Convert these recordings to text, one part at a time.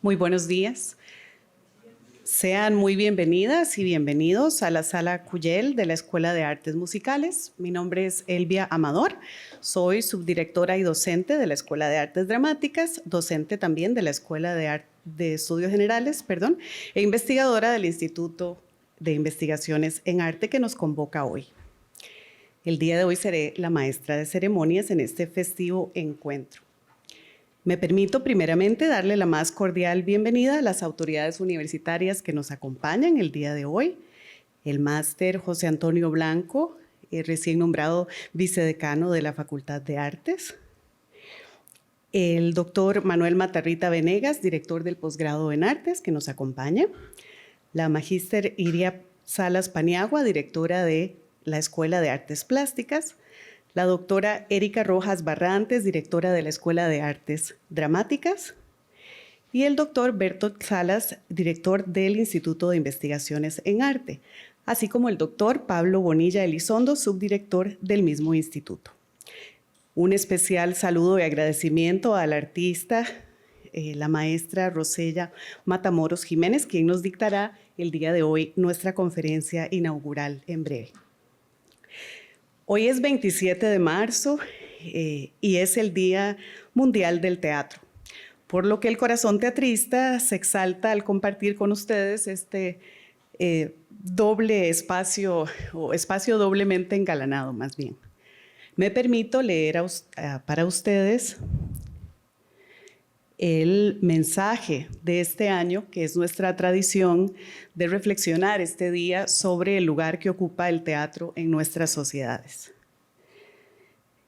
Muy buenos días. Sean muy bienvenidas y bienvenidos a la Sala Cuyel de la Escuela de Artes Musicales. Mi nombre es Elvia Amador, soy subdirectora y docente de la Escuela de Artes Dramáticas, docente también de la Escuela de Estudios Generales, e investigadora del Instituto de Investigaciones en Arte que nos convoca hoy. El día de hoy seré la maestra de ceremonias en este festivo encuentro. Me permito primeramente darle la más cordial bienvenida a las autoridades universitarias que nos acompañan el día de hoy. El máster José Antonio Blanco, recién nombrado vicedecano de la Facultad de Artes. El doctor Manuel Matarrita Venegas, director del posgrado en Artes, que nos acompaña. La magíster Iria Salas Paniagua, directora de la Escuela de Artes Plásticas. La doctora Erika Rojas Barrantes, directora de la Escuela de Artes Dramáticas, y el doctor Bertolt Salas, director del Instituto de Investigaciones en Arte, así como el doctor Pablo Bonilla Elizondo, subdirector del mismo instituto. Un especial saludo y agradecimiento a la artista, la maestra Rosella Matamoros Jiménez, quien nos dictará el día de hoy nuestra conferencia inaugural en breve. Hoy es 27 de marzo y es el Día Mundial del Teatro, por lo que el corazón teatrista se exalta al compartir con ustedes este doble espacio, o espacio doblemente engalanado más bien. Me permito leer para ustedes el mensaje de este año, que es nuestra tradición de reflexionar este día sobre el lugar que ocupa el teatro en nuestras sociedades.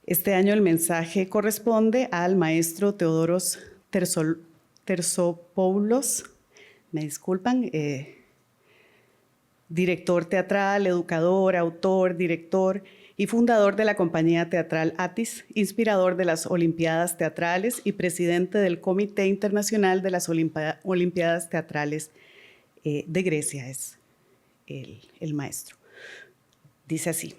Este año el mensaje corresponde al maestro Teodoros Tersopoulos, me disculpan, director teatral, educador, autor, director y fundador de la compañía teatral ATIS, inspirador de las Olimpiadas Teatrales y presidente del Comité Internacional de las Olimpiadas Teatrales de Grecia, es el maestro. Dice así: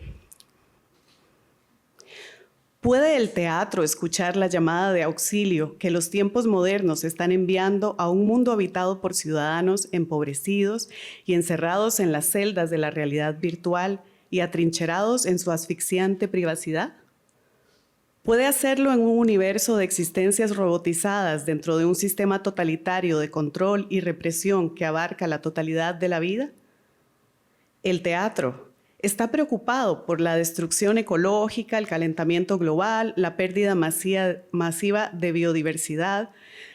¿puede el teatro escuchar la llamada de auxilio que los tiempos modernos están enviando a un mundo habitado por ciudadanos empobrecidos y encerrados en las celdas de la realidad virtual y atrincherados en su asfixiante privacidad? ¿Puede hacerlo en un universo de existencias robotizadas dentro de un sistema totalitario de control y represión que abarca la totalidad de la vida? El teatro está preocupado por la destrucción ecológica, el calentamiento global, la pérdida masiva de biodiversidad,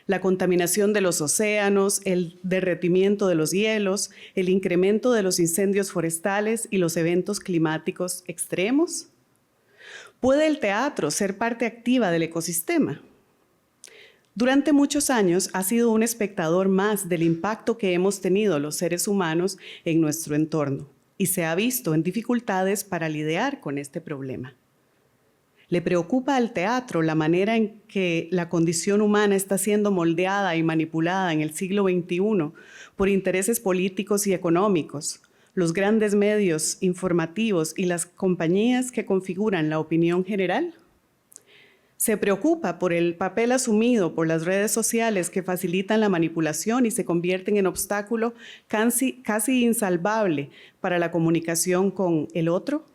la contaminación de los océanos, el derretimiento de los hielos, el incremento de los incendios forestales y los eventos climáticos extremos. ¿Puede el teatro ser parte activa del ecosistema? Durante muchos años ha sido un espectador más del impacto que hemos tenido los seres humanos en nuestro entorno y se ha visto en dificultades para lidiar con este problema. Le preocupa al teatro la manera en que la condición humana está siendo moldeada y manipulada en el siglo XXI por intereses políticos y económicos, los grandes medios informativos y las compañías que configuran la opinión general. Se preocupa por el papel asumido por las redes sociales que facilitan la manipulación y se convierten en obstáculo casi insalvable para la comunicación con el otro.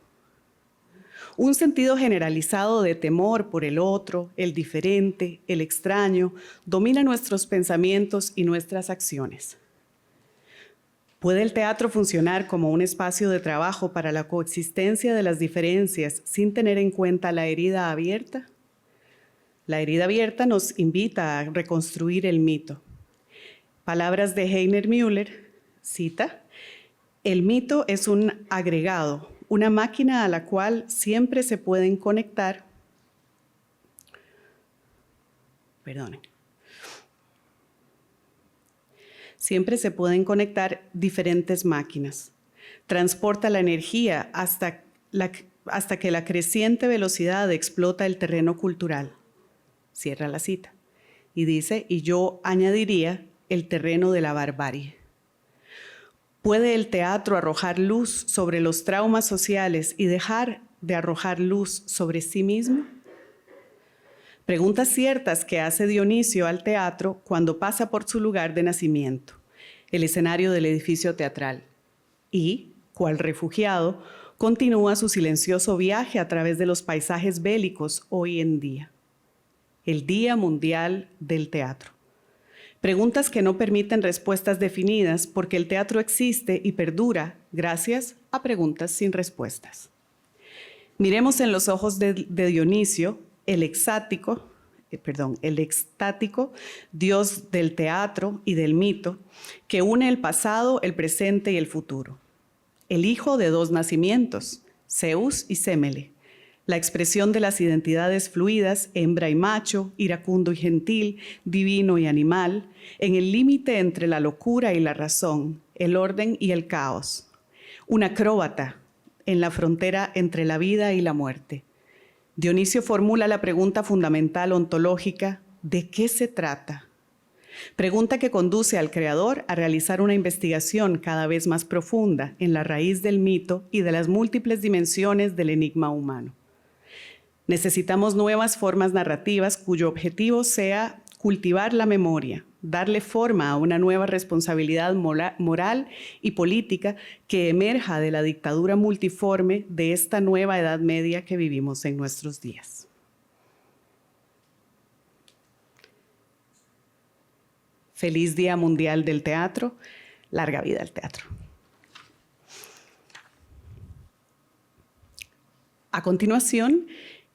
Un sentido generalizado de temor por el otro, el diferente, el extraño, domina nuestros pensamientos y nuestras acciones. ¿Puede el teatro funcionar como un espacio de trabajo para la coexistencia de las diferencias sin tener en cuenta la herida abierta? La herida abierta nos invita a reconstruir el mito. Palabras de Heiner Müller, cita: el mito es un agregado, una máquina a la cual siempre se pueden conectar, siempre se pueden conectar diferentes máquinas. Transporta la energía hasta que la creciente velocidad explota el terreno cultural. Cierra la cita. Y dice, y yo añadiría, el terreno de la barbarie. ¿Puede el teatro arrojar luz sobre los traumas sociales y dejar de arrojar luz sobre sí mismo? Preguntas ciertas que hace Dionisio al teatro cuando pasa por su lugar de nacimiento, el escenario del edificio teatral, y, cual refugiado, continúa su silencioso viaje a través de los paisajes bélicos hoy en día. El Día Mundial del Teatro. Preguntas que no permiten respuestas definidas porque el teatro existe y perdura gracias a preguntas sin respuestas. Miremos en los ojos de Dionisio, el extático dios del teatro y del mito, que une el pasado, el presente y el futuro. El hijo de dos nacimientos, Zeus y Semele, la expresión de las identidades fluidas, hembra y macho, iracundo y gentil, divino y animal, en el límite entre la locura y la razón, el orden y el caos. Un acróbata en la frontera entre la vida y la muerte. Dionisio formula la pregunta fundamental ontológica: ¿de qué se trata? Pregunta que conduce al creador a realizar una investigación cada vez más profunda en la raíz del mito y de las múltiples dimensiones del enigma humano. Necesitamos nuevas formas narrativas cuyo objetivo sea cultivar la memoria, darle forma a una nueva responsabilidad moral y política que emerja de la dictadura multiforme de esta nueva Edad Media que vivimos en nuestros días. Feliz Día Mundial del Teatro, larga vida al teatro. A continuación,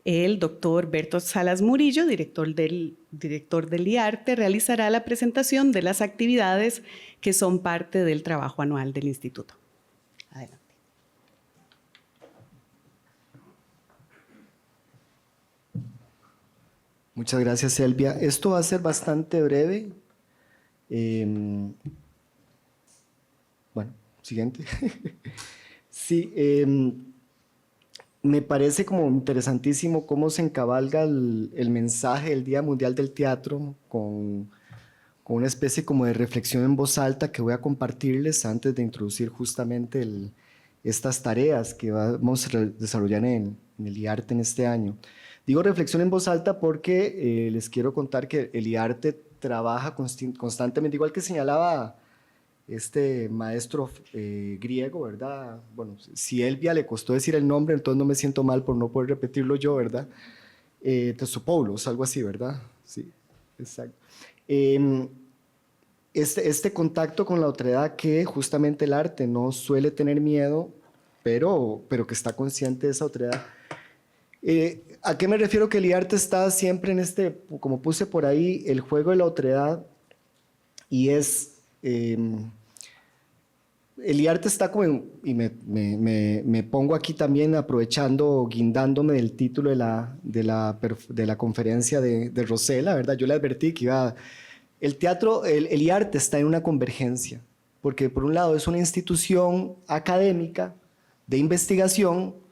el doctor Berto Salas Murillo, director del IARTE, realizará la presentación de las actividades que son parte del trabajo anual del Instituto. Adelante. Muchas gracias, Selvia. Esto va a ser bastante breve. Bueno, siguiente. Sí, me parece como interesantísimo cómo se encabalga el mensaje del Día Mundial del Teatro con una especie como de reflexión en voz alta que voy a compartirles antes de introducir justamente estas tareas que vamos a desarrollar en el IARTE en este año. Digo reflexión en voz alta porque les quiero contar que el IARTE trabaja constantemente, igual que señalaba este maestro griego, ¿verdad? Bueno, si Elvia le costó decir el nombre, entonces no me siento mal por no poder repetirlo yo, ¿verdad? Tesopoulos, algo así, ¿verdad? Sí, exacto. Este contacto con la otredad que justamente el arte no suele tener miedo, pero que está consciente de esa otredad. ¿A qué me refiero? Que el IARTE está siempre en como puse por ahí, el juego de la otredad, y es... el IARTE está como, y me pongo aquí también aprovechando, guindándome del título de la conferencia de Rosela, ¿verdad? Yo le advertí que el IARTE está en una convergencia, porque por un lado es una institución académica de investigación,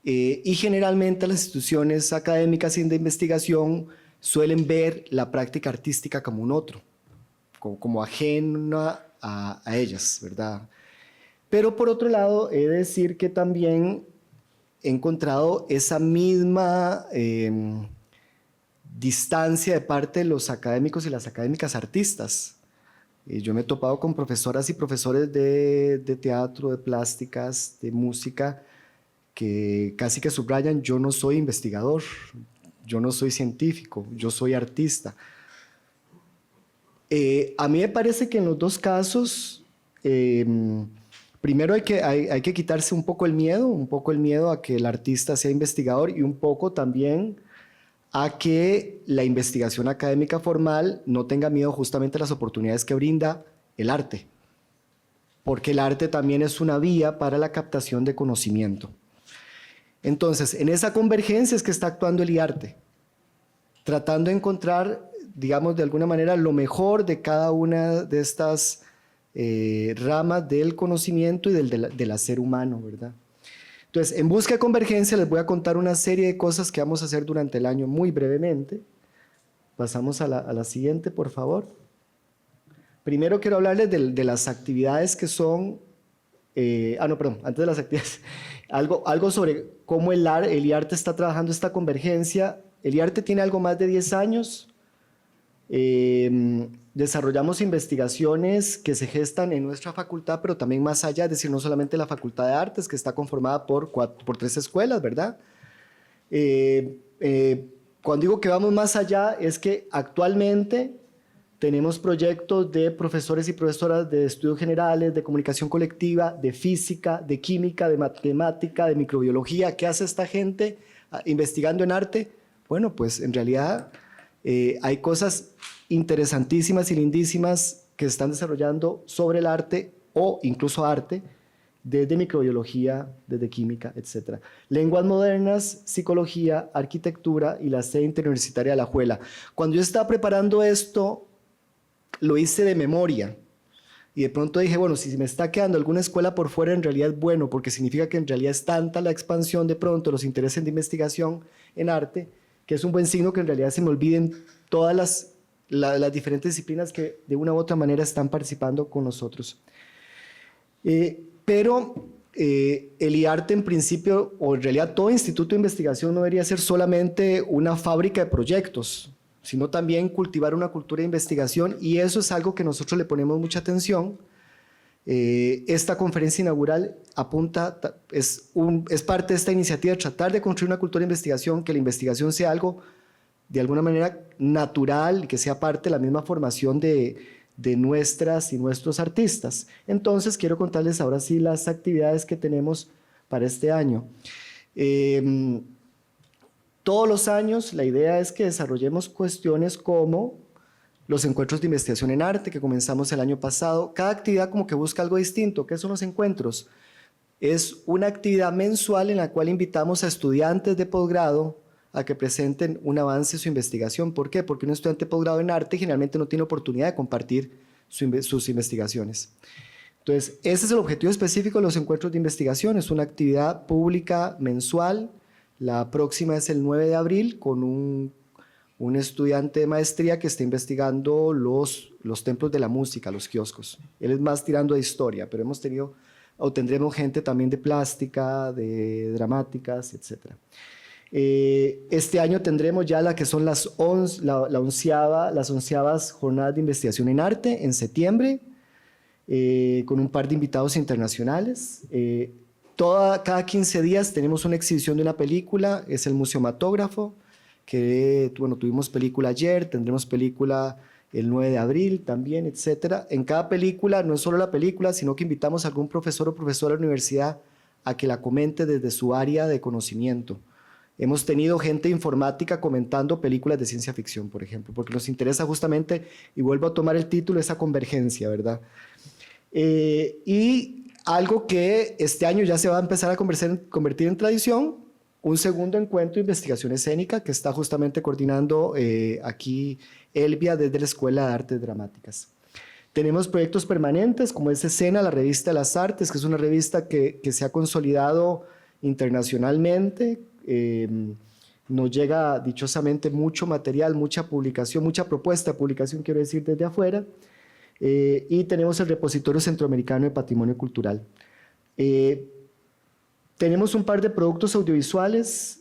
y generalmente las instituciones académicas y de investigación suelen ver la práctica artística como un otro, como ajena a ellas, ¿verdad? Pero por otro lado, he de decir que también he encontrado esa misma distancia de parte de los académicos y las académicas artistas. Yo me he topado con profesoras y profesores de teatro, de plásticas, de música, que casi que subrayan: yo no soy investigador, yo no soy científico, yo soy artista. A mí me parece que en los dos casos, primero hay que quitarse un poco el miedo a que el artista sea investigador, y un poco también a que la investigación académica formal no tenga miedo justamente a las oportunidades que brinda el arte, porque el arte también es una vía para la captación de conocimiento. Entonces, en esa convergencia es que está actuando el IARTE, tratando de encontrar, digamos, de alguna manera lo mejor de cada una de estas ramas del conocimiento y del hacer humano, ¿verdad? Entonces, en busca de convergencia les voy a contar una serie de cosas que vamos a hacer durante el año muy brevemente. Pasamos a la siguiente, por favor. Primero quiero hablarles de las actividades que son... antes de las actividades, algo sobre cómo el IARTE está trabajando esta convergencia El IARTE tiene algo más de 10 años. Desarrollamos investigaciones que se gestan en nuestra facultad, pero también más allá, es decir, no solamente la Facultad de Artes, que está conformada por 3 escuelas, ¿verdad? Cuando digo que vamos más allá, es que actualmente tenemos proyectos de profesores y profesoras de estudios generales, de comunicación colectiva, de física, de química, de matemática, de microbiología. ¿Qué hace esta gente investigando en arte? Bueno, pues en realidad hay cosas interesantísimas y lindísimas que se están desarrollando sobre el arte o incluso arte, desde microbiología, desde química, etc. Lenguas modernas, psicología, arquitectura y la sede interuniversitaria de Alajuela. Cuando yo estaba preparando esto, lo hice de memoria. Y de pronto dije, bueno, si me está quedando alguna escuela por fuera, en realidad es bueno, porque significa que en realidad es tanta la expansión de pronto, los intereses de investigación en arte, que es un buen signo que en realidad se me olviden todas las diferentes disciplinas que de una u otra manera están participando con nosotros. Pero el IARTE en principio, o en realidad todo instituto de investigación no debería ser solamente una fábrica de proyectos, sino también cultivar una cultura de investigación, y eso es algo que nosotros le ponemos mucha atención. Esta conferencia inaugural apunta, es parte de esta iniciativa de tratar de construir una cultura de investigación, que la investigación sea algo de alguna manera natural y que sea parte de la misma formación de nuestras y nuestros artistas. Entonces quiero contarles ahora sí las actividades que tenemos para este año. Todos los años la idea es que desarrollemos cuestiones como los encuentros de investigación en arte que comenzamos el año pasado. Cada actividad como que busca algo distinto. ¿Qué son los encuentros? Es una actividad mensual en la cual invitamos a estudiantes de posgrado a que presenten un avance de su investigación. ¿Por qué? Porque un estudiante de posgrado en arte generalmente no tiene oportunidad de compartir sus investigaciones. Entonces, ese es el objetivo específico de los encuentros de investigación. Es una actividad pública mensual. La próxima es el 9 de abril con un estudiante de maestría que está investigando los templos de la música, los kioscos. Él es más tirando de historia, pero tendremos gente también de plástica, de dramáticas, etc. Este año tendremos ya la que son las onceavas jornadas de investigación en arte en septiembre, con un par de invitados internacionales. Cada 15 días tenemos una exhibición de una película, es el Museomatógrafo, que bueno, tuvimos película ayer, tendremos película el 9 de abril también, etc. En cada película, no es solo la película, sino que invitamos a algún profesor o profesora de la universidad a que la comente desde su área de conocimiento. Hemos tenido gente informática comentando películas de ciencia ficción, por ejemplo, porque nos interesa justamente, y vuelvo a tomar el título, esa convergencia, ¿verdad? Y algo que este año ya se va a empezar a convertir en tradición, un segundo encuentro de investigación escénica que está justamente coordinando aquí Elvia desde la Escuela de Artes Dramáticas. Tenemos proyectos permanentes como es Escena, la revista de las artes, que es una revista que se ha consolidado internacionalmente. Nos llega dichosamente mucho material, mucha publicación, mucha propuesta de publicación, quiero decir, desde afuera. Y tenemos el Repositorio Centroamericano de Patrimonio Cultural. Tenemos un par de productos audiovisuales,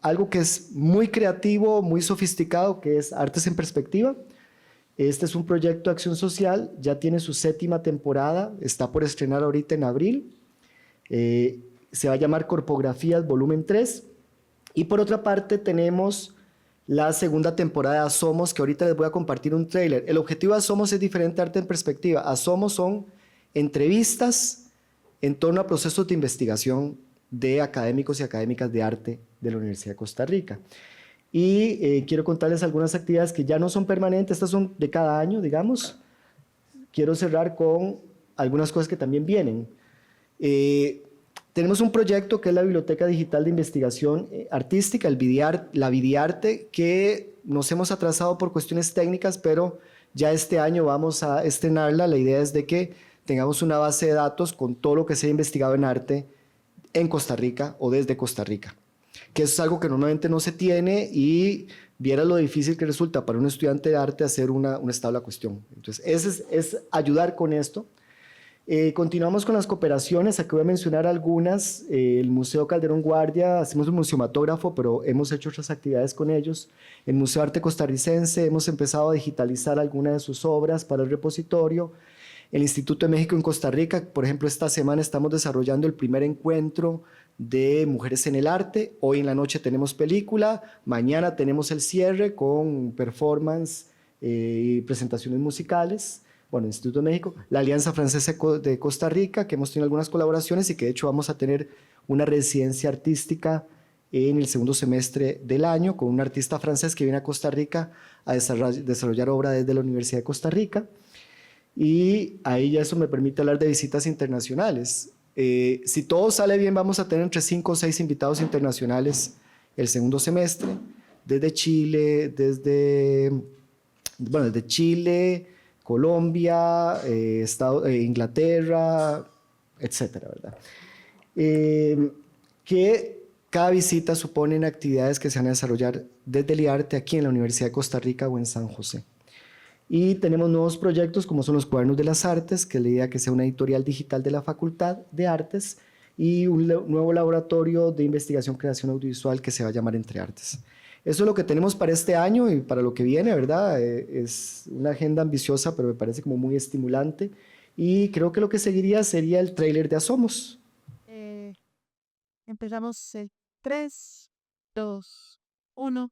algo que es muy creativo, muy sofisticado, que es Artes en Perspectiva. Este es un proyecto de acción social, ya tiene su 7ª temporada, está por estrenar ahorita en abril. Se va a llamar Corpografías Volumen 3. Y por otra parte tenemos la 2ª temporada de Asomos, que ahorita les voy a compartir un tráiler. El objetivo de Asomos es diferente a Arte en Perspectiva. Asomos son entrevistas en torno a procesos de investigación de académicos y académicas de arte de la Universidad de Costa Rica. Y quiero contarles algunas actividades que ya no son permanentes, estas son de cada año, digamos. Quiero cerrar con algunas cosas que también vienen. Tenemos un proyecto que es la Biblioteca Digital de Investigación Artística, la Vidiarte, que nos hemos atrasado por cuestiones técnicas, pero ya este año vamos a estrenarla. La idea es de que tengamos una base de datos con todo lo que se ha investigado en arte en Costa Rica o desde Costa Rica, que eso es algo que normalmente no se tiene y viera lo difícil que resulta para un estudiante de arte hacer una estable cuestión. Entonces, ese es ayudar con esto. Continuamos con las cooperaciones, aquí voy a mencionar algunas. El Museo Calderón Guardia, hacemos un museumatógrafo, pero hemos hecho otras actividades con ellos. El Museo de Arte Costarricense, hemos empezado a digitalizar algunas de sus obras para el repositorio. El Instituto de México en Costa Rica, por ejemplo, esta semana estamos desarrollando el primer encuentro de Mujeres en el Arte. Hoy en la noche tenemos película, mañana tenemos el cierre con performance y presentaciones musicales. Bueno, el Instituto de México, la Alianza Francesa de Costa Rica, que hemos tenido algunas colaboraciones y que de hecho vamos a tener una residencia artística en el segundo semestre del año con un artista francés que viene a Costa Rica a desarrollar obra desde la Universidad de Costa Rica. Y ahí ya eso me permite hablar de visitas internacionales. Si todo sale bien, vamos a tener entre 5 o 6 invitados internacionales el segundo semestre, desde Chile, desde Chile, Colombia, Inglaterra, etcétera, ¿verdad? Que cada visita suponen actividades que se van a desarrollar desde el IARTE aquí en la Universidad de Costa Rica o en San José. Y tenemos nuevos proyectos como son los Cuadernos de las Artes, que es la idea que sea una editorial digital de la Facultad de Artes, y un nuevo laboratorio de investigación creación audiovisual que se va a llamar Entre Artes. Eso es lo que tenemos para este año y para lo que viene, ¿verdad? Es una agenda ambiciosa, pero me parece como muy estimulante. Y creo que lo que seguiría sería el tráiler de Asomos. Empezamos el 3, 2, 1.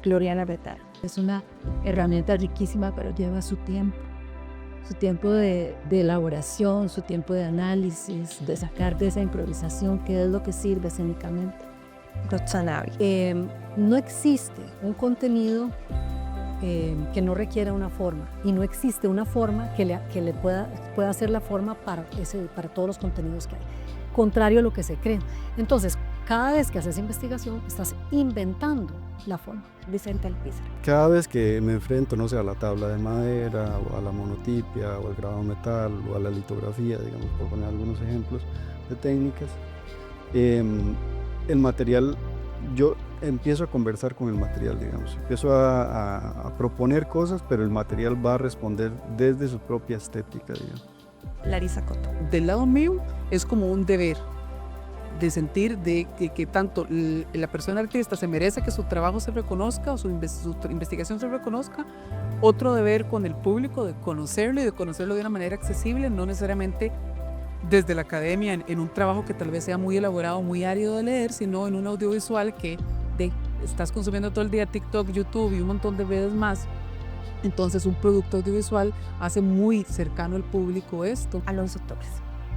Gloriana Betar. Es una herramienta riquísima, pero lleva su tiempo de elaboración, su tiempo de análisis, de sacar de esa improvisación qué es lo que sirve escénicamente. Roxana Avi. No existe un contenido que no requiera una forma, y no existe una forma que le pueda ser la forma para todos los contenidos que hay, contrario a lo que se cree. Entonces, cada vez que haces investigación, estás inventando la forma. Vicente Alpizar. Cada vez que me enfrento, no sé, a la tabla de madera, o a la monotipia, o al grabado metal, o a la litografía, digamos, por poner algunos ejemplos de técnicas, el material, yo empiezo a conversar con el material, digamos, empiezo a proponer cosas, pero el material va a responder desde su propia estética, digamos. Larisa Coto. Del lado mío es como un deber de sentir de que tanto la persona artista se merece que su trabajo se reconozca o su investigación se reconozca. Otro deber con el público de conocerlo y de conocerlo de una manera accesible, no necesariamente desde la academia en un trabajo que tal vez sea muy elaborado, muy árido de leer, sino en un audiovisual que estás consumiendo todo el día TikTok, YouTube y un montón de redes más. Entonces un producto audiovisual hace muy cercano al público esto. Alonso Torres.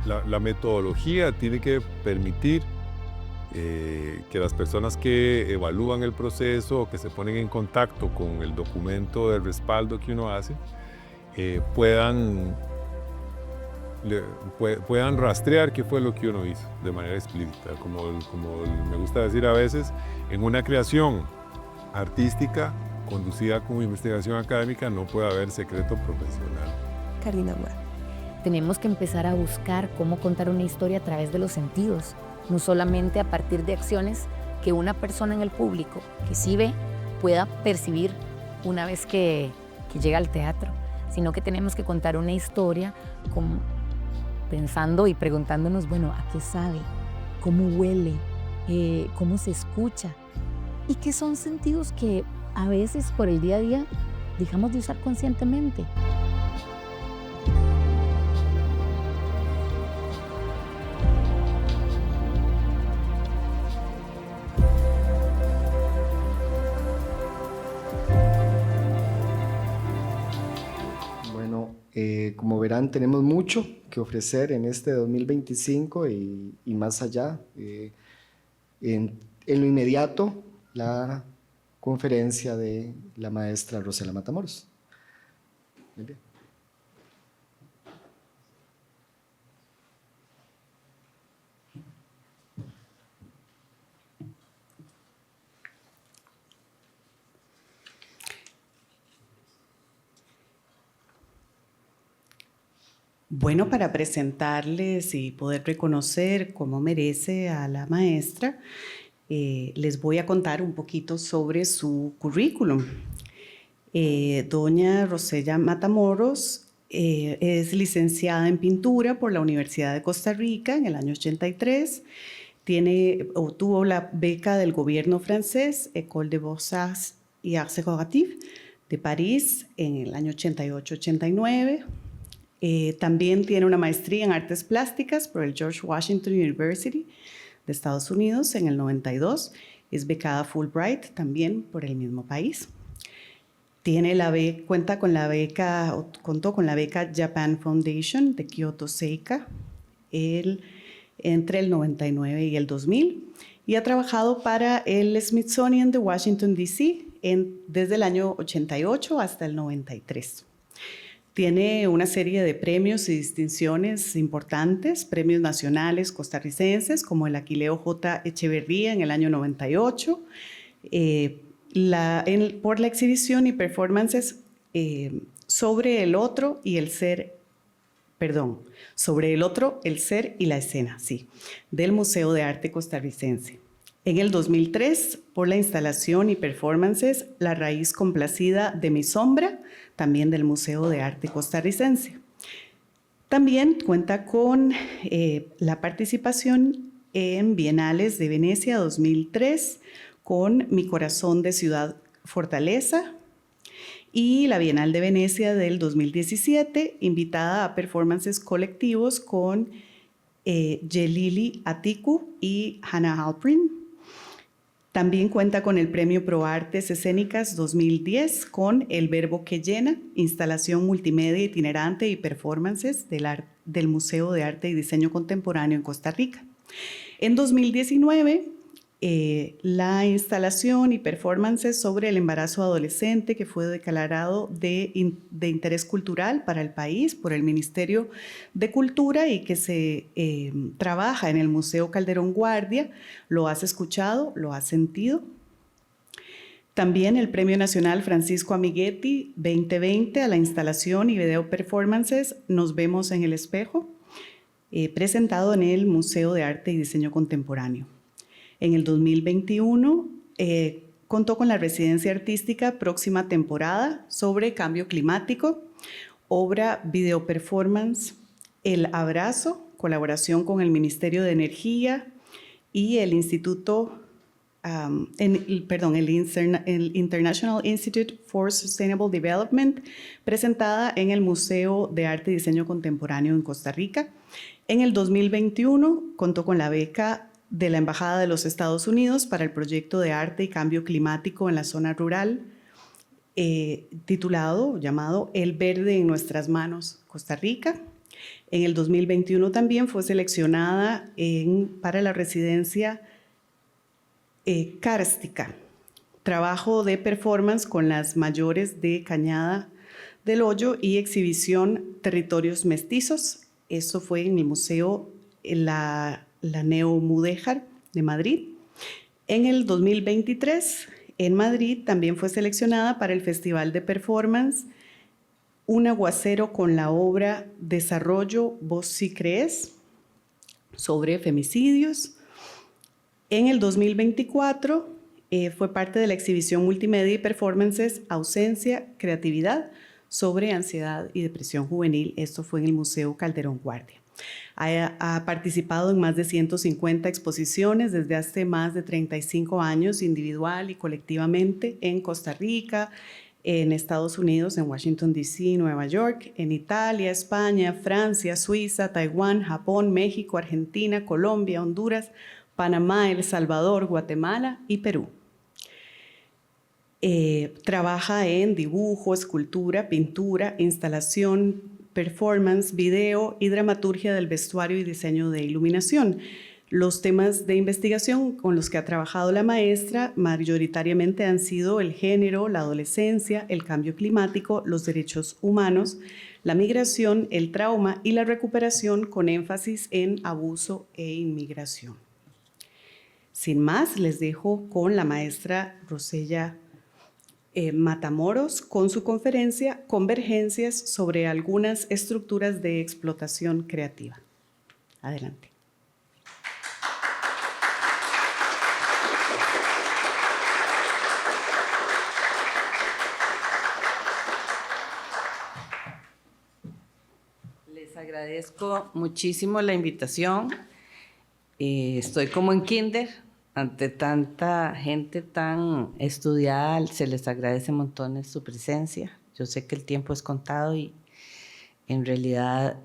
La metodología tiene que permitir que las personas que evalúan el proceso o que se ponen en contacto con el documento de respaldo que uno hace puedan rastrear qué fue lo que uno hizo de manera explícita. Como me gusta decir a veces, en una creación artística conducida como investigación académica no puede haber secreto profesional. Karina Mora. Tenemos que empezar a buscar cómo contar una historia a través de los sentidos, no solamente a partir de acciones que una persona en el público que sí ve pueda percibir una vez que llega al teatro, sino que tenemos que contar una historia pensando y preguntándonos, bueno, ¿a qué sabe? ¿Cómo huele? ¿Cómo se escucha? Y que son sentidos que a veces por el día a día dejamos de usar conscientemente. Como verán, tenemos mucho que ofrecer en este 2025 y más allá. En lo inmediato, la conferencia de la maestra Rosela Matamoros. Muy bien. Bueno, para presentarles y poder reconocer cómo merece a la maestra, Les voy a contar un poquito sobre su currículum. Doña Rosella Matamoros es licenciada en pintura por la Universidad de Costa Rica en el año 83. Obtuvo la beca del gobierno francés, École des Beaux-Arts et Arts Décoratifs, de París en el año 88-89. También tiene una maestría en artes plásticas por el George Washington University de Estados Unidos en el 92. Es becada Fulbright también por el mismo país. Contó con la beca Japan Foundation de Kyoto Seika entre el 99 y el 2000 y ha trabajado para el Smithsonian de Washington, D.C. desde el año 88 hasta el 93. Tiene una serie de premios y distinciones importantes, premios nacionales costarricenses como el Aquileo J. Echeverría en el año 98, por la exhibición y performances sobre el otro, el ser y la escena, sí, del Museo de Arte Costarricense. En el 2003, por la instalación y performances La raíz complacida de mi sombra, también del Museo de Arte Costarricense. También cuenta con la participación en Bienales de Venecia 2003, con Mi corazón de ciudad fortaleza, y la Bienal de Venecia del 2017, invitada a performances colectivos con Yelili Atiku y Hannah Halprin. También cuenta con el Premio Pro Artes Escénicas 2010 con El Verbo que Llena, instalación multimedia itinerante y performances del Museo de Arte y Diseño Contemporáneo en Costa Rica. En 2019, la instalación y performances sobre el embarazo adolescente que fue declarado de interés cultural para el país por el Ministerio de Cultura y que se trabaja en el Museo Calderón Guardia. ¿Lo has escuchado? ¿Lo has sentido? También el Premio Nacional Francisco Amiguetti 2020 a la instalación y video performances Nos vemos en el espejo, presentado en el Museo de Arte y Diseño Contemporáneo. En el 2021 contó con la residencia artística Próxima Temporada sobre Cambio Climático, obra video performance El Abrazo, colaboración con el Ministerio de Energía y el el International Institute for Sustainable Development, presentada en el Museo de Arte y Diseño Contemporáneo en Costa Rica. En el 2021 contó con la beca de la Embajada de los Estados Unidos para el proyecto de arte y cambio climático en la zona rural, llamado El Verde en Nuestras Manos, Costa Rica. En el 2021 también fue seleccionada para la residencia cárstica, trabajo de performance con las mayores de Cañada del Hoyo y exhibición Territorios Mestizos. Eso fue en el Museo la Neo Mudéjar de Madrid. En el 2023, en Madrid, también fue seleccionada para el Festival de Performance Un aguacero con la obra Desarrollo, Vos si crees, sobre femicidios. En el 2024 fue parte de la exhibición multimedia y performances Ausencia, Creatividad, sobre ansiedad y depresión juvenil. Esto fue en el Museo Calderón Guardia. Ha participado en más de 150 exposiciones desde hace más de 35 años, individual y colectivamente, en Costa Rica, en Estados Unidos, en Washington, D.C., Nueva York, en Italia, España, Francia, Suiza, Taiwán, Japón, México, Argentina, Colombia, Honduras, Panamá, El Salvador, Guatemala y Perú. Trabaja en dibujo, escultura, pintura, instalación, performance, video y dramaturgia del vestuario y diseño de iluminación. Los temas de investigación con los que ha trabajado la maestra mayoritariamente han sido el género, la adolescencia, el cambio climático, los derechos humanos, la migración, el trauma y la recuperación, con énfasis en abuso e inmigración. Sin más, les dejo con la maestra Rosella Matamoros con su conferencia Convergencias sobre algunas estructuras de explotación creativa. Adelante. agradezco muchísimo la invitación. Estoy como en kinder, ante tanta gente tan estudiada, se les agradece montones su presencia. Yo sé que el tiempo es contado y en realidad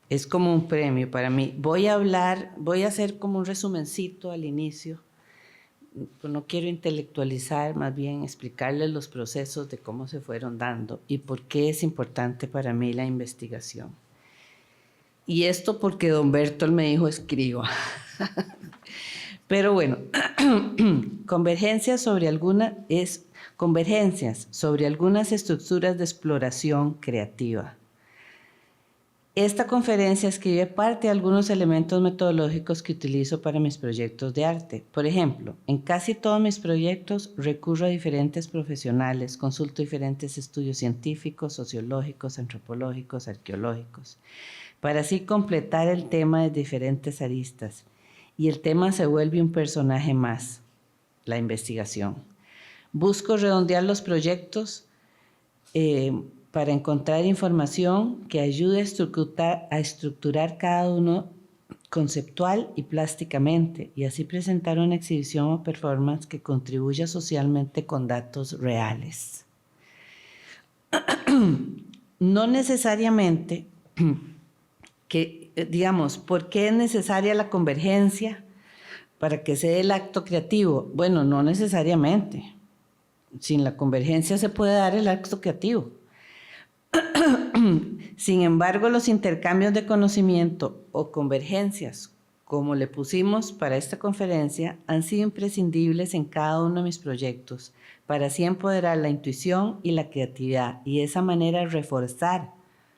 es como un premio para mí. Voy a hacer como un resumencito al inicio. No quiero intelectualizar, más bien explicarles los procesos de cómo se fueron dando y por qué es importante para mí la investigación. Y esto porque don Bertolt me dijo escriba. Pero bueno, convergencias sobre algunas estructuras de exploración creativa. Esta conferencia escribe parte de algunos elementos metodológicos que utilizo para mis proyectos de arte. Por ejemplo, en casi todos mis proyectos recurro a diferentes profesionales, consulto diferentes estudios científicos, sociológicos, antropológicos, arqueológicos, para así completar el tema de diferentes aristas. Y el tema se vuelve un personaje más, la investigación. Busco redondear los proyectos para encontrar información que ayude a estructurar cada uno conceptual y plásticamente y así presentar una exhibición o performance que contribuya socialmente con datos reales. No necesariamente ¿por qué es necesaria la convergencia para que se dé el acto creativo? Bueno, no necesariamente. Sin la convergencia se puede dar el acto creativo. Sin embargo, los intercambios de conocimiento o convergencias, como le pusimos para esta conferencia, han sido imprescindibles en cada uno de mis proyectos para así empoderar la intuición y la creatividad y de esa manera reforzar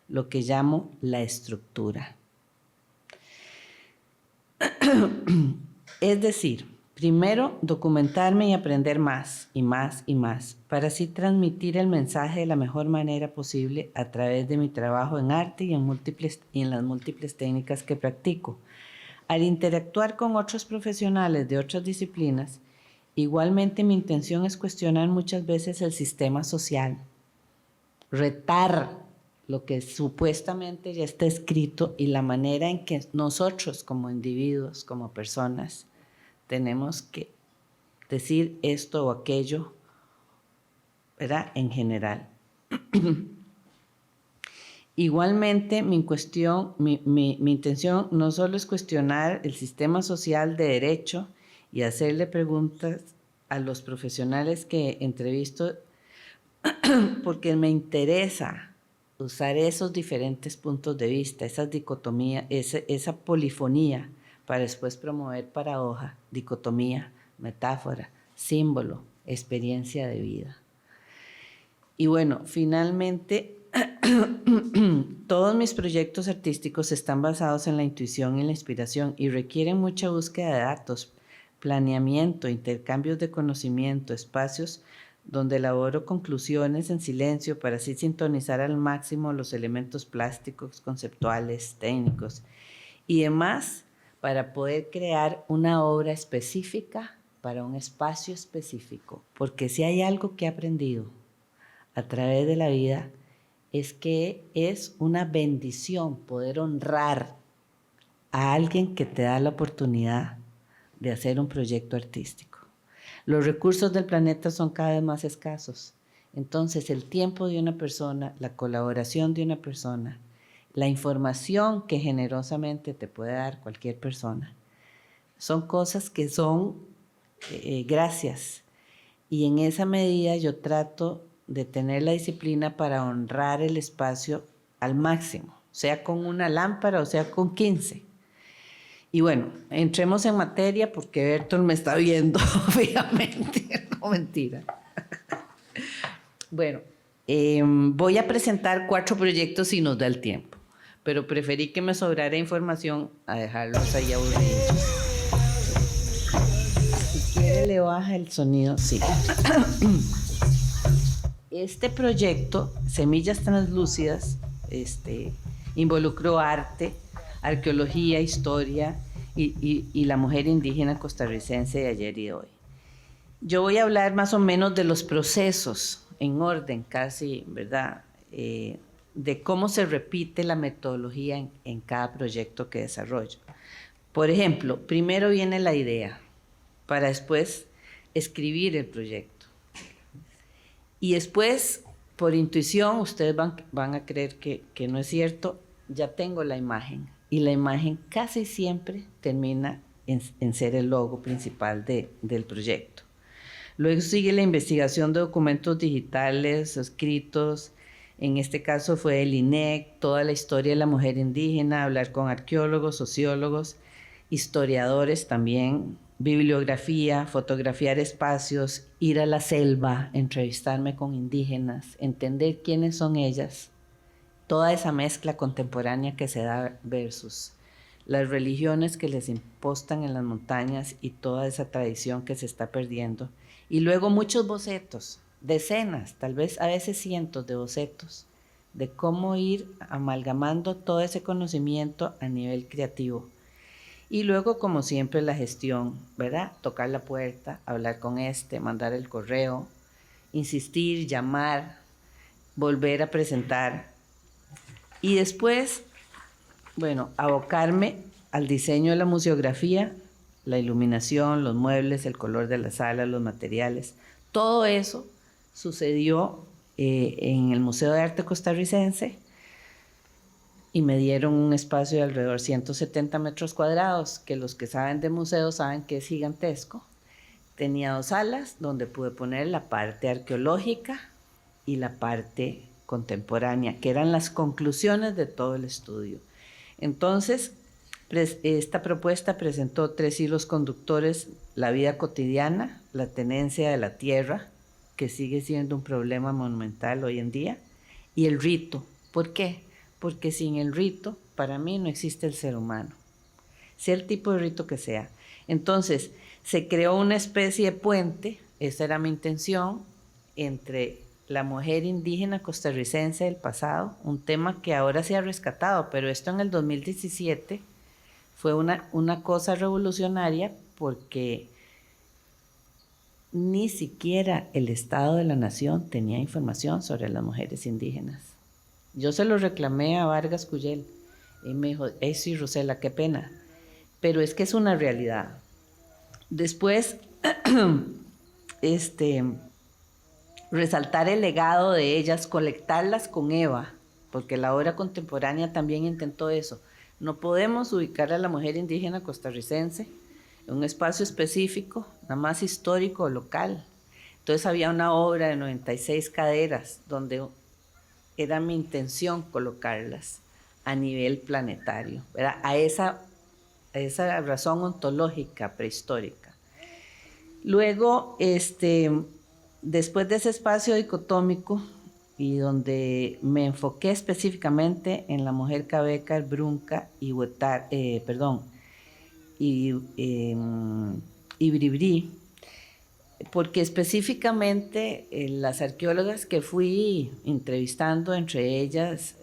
lo que llamo la estructura. Es decir, primero documentarme y aprender más y más y más, para así transmitir el mensaje de la mejor manera posible a través de mi trabajo en arte y en las múltiples técnicas que practico. Al interactuar con otros profesionales de otras disciplinas, igualmente mi intención es cuestionar muchas veces el sistema social, retar lo que supuestamente ya está escrito y la manera en que nosotros como individuos, como personas, tenemos que decir esto o aquello, ¿verdad? En general. Igualmente, mi intención no solo es cuestionar el sistema social de derecho y hacerle preguntas a los profesionales que entrevisto, porque me interesa usar esos diferentes puntos de vista, esas dicotomías, esa polifonía, para después promover paradoja, dicotomía, metáfora, símbolo, experiencia de vida. Y bueno, finalmente, todos mis proyectos artísticos están basados en la intuición y la inspiración y requieren mucha búsqueda de datos, planeamiento, intercambios de conocimiento, espacios donde elaboro conclusiones en silencio para así sintonizar al máximo los elementos plásticos, conceptuales, técnicos y demás para poder crear una obra específica para un espacio específico. Porque si hay algo que he aprendido a través de la vida es que es una bendición poder honrar a alguien que te da la oportunidad de hacer un proyecto artístico. Los recursos del planeta son cada vez más escasos. Entonces, el tiempo de una persona, la colaboración de una persona, la información que generosamente te puede dar cualquier persona, son cosas que son gracias. Y en esa medida yo trato de tener la disciplina para honrar el espacio al máximo, sea con una lámpara o sea con 15. Y bueno, entremos en materia porque Bertolt me está viendo, obviamente, no mentira. Bueno, voy a presentar 4 proyectos si nos da el tiempo, pero preferí que me sobrara información a dejarlos ahí aburridos. Si quiere le baja el sonido, sí. Este proyecto, Semillas Translúcidas, involucró arte, arqueología, historia y la mujer indígena costarricense de ayer y de hoy. Yo voy a hablar más o menos de los procesos en orden casi, ¿verdad? de cómo se repite la metodología en cada proyecto que desarrollo. Por ejemplo, primero viene la idea, para después escribir el proyecto. Y después, por intuición, ustedes van a creer que no es cierto, ya tengo la imagen. Y la imagen casi siempre termina en ser el logo principal del proyecto. Luego sigue la investigación de documentos digitales, escritos. En este caso fue el INEC, toda la historia de la mujer indígena, hablar con arqueólogos, sociólogos, historiadores también, bibliografía, fotografiar espacios, ir a la selva, entrevistarme con indígenas, entender quiénes son ellas, toda esa mezcla contemporánea que se da versus las religiones que les impostan en las montañas y toda esa tradición que se está perdiendo. Y luego muchos bocetos, decenas, tal vez a veces cientos de bocetos, de cómo ir amalgamando todo ese conocimiento a nivel creativo. Y luego, como siempre, la gestión, ¿verdad? Tocar la puerta, hablar con mandar el correo, insistir, llamar, volver a presentar. Y después, bueno, abocarme al diseño de la museografía, la iluminación, los muebles, el color de la sala, los materiales. Todo eso sucedió en el Museo de Arte Costarricense y me dieron un espacio de alrededor de 170 metros cuadrados, que los que saben de museos saben que es gigantesco. Tenía 2 salas donde pude poner la parte arqueológica y la parte contemporánea, que eran las conclusiones de todo el estudio. Entonces, esta propuesta presentó 3 hilos conductores: la vida cotidiana, la tenencia de la tierra, que sigue siendo un problema monumental hoy en día, y el rito. ¿Por qué? Porque sin el rito, para mí no existe el ser humano, sea el tipo de rito que sea. Entonces, se creó una especie de puente, esa era mi intención, entre la mujer indígena costarricense del pasado, un tema que ahora se ha rescatado, pero esto en el 2017 fue una cosa revolucionaria, porque ni siquiera el Estado de la Nación tenía información sobre las mujeres indígenas. Yo se lo reclamé a Vargas Cuyel y me dijo: sí, Rosela, qué pena, pero es que es una realidad. Después, resaltar el legado de ellas, colectarlas con Eva, porque la obra contemporánea también intentó eso. No podemos ubicar a la mujer indígena costarricense en un espacio específico, nada más histórico o local. Entonces había una obra de 96 caderas donde era mi intención colocarlas a nivel planetario, ¿verdad? A esa razón ontológica prehistórica. Luego, después de ese espacio dicotómico, y donde me enfoqué específicamente en la mujer cabeca, brunca y bribrí, porque específicamente las arqueólogas que fui entrevistando, entre ellas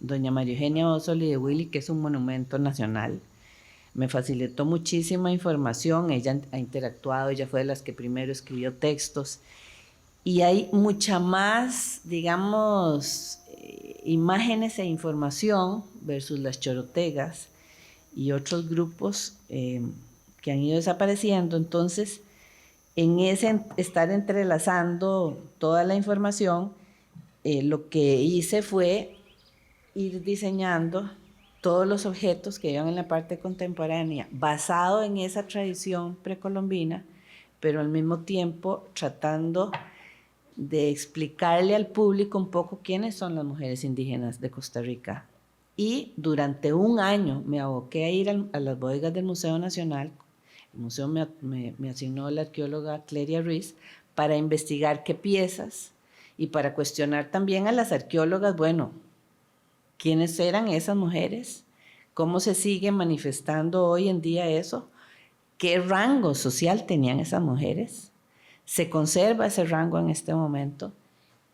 doña María Eugenia Osoli de Willy, que es un monumento nacional, me facilitó muchísima información. Ella ha interactuado, ella fue de las que primero escribió textos, y hay mucha más, digamos, imágenes e información versus las chorotegas y otros grupos que han ido desapareciendo. Entonces, en ese estar entrelazando toda la información, lo que hice fue ir diseñando todos los objetos que iban en la parte contemporánea, basado en esa tradición precolombina, pero al mismo tiempo tratando de explicarle al público un poco quiénes son las mujeres indígenas de Costa Rica. Y durante un año me aboqué a ir a las bodegas del Museo Nacional. El museo me asignó la arqueóloga Cleria Ruiz para investigar qué piezas y para cuestionar también a las arqueólogas, bueno, quiénes eran esas mujeres, cómo se sigue manifestando hoy en día eso, qué rango social tenían esas mujeres, se conserva ese rango en este momento,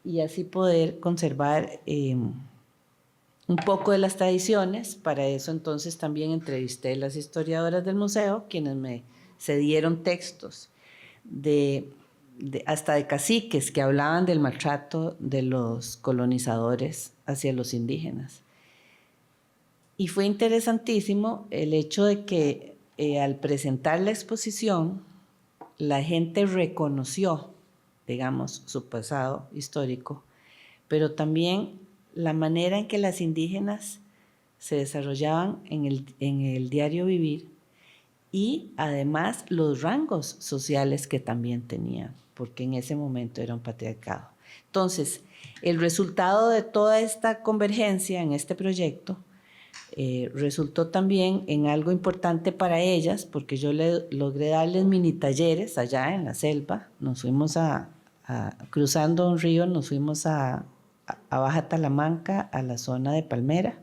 y así poder conservar un poco de las tradiciones. Para eso entonces también entrevisté a las historiadoras del museo, quienes me cedieron textos de hasta de caciques que hablaban del maltrato de los colonizadores hacia los indígenas. Y fue interesantísimo el hecho de que al presentar la exposición, la gente reconoció, digamos, su pasado histórico, pero también la manera en que las indígenas se desarrollaban en el diario vivir y además los rangos sociales que también tenían, porque en ese momento era un patriarcado. Entonces, el resultado de toda esta convergencia en este proyecto resultó también en algo importante para ellas, porque yo logré darles mini talleres allá en la selva. Nos fuimos cruzando un río, nos fuimos a Baja Talamanca, a la zona de Palmera,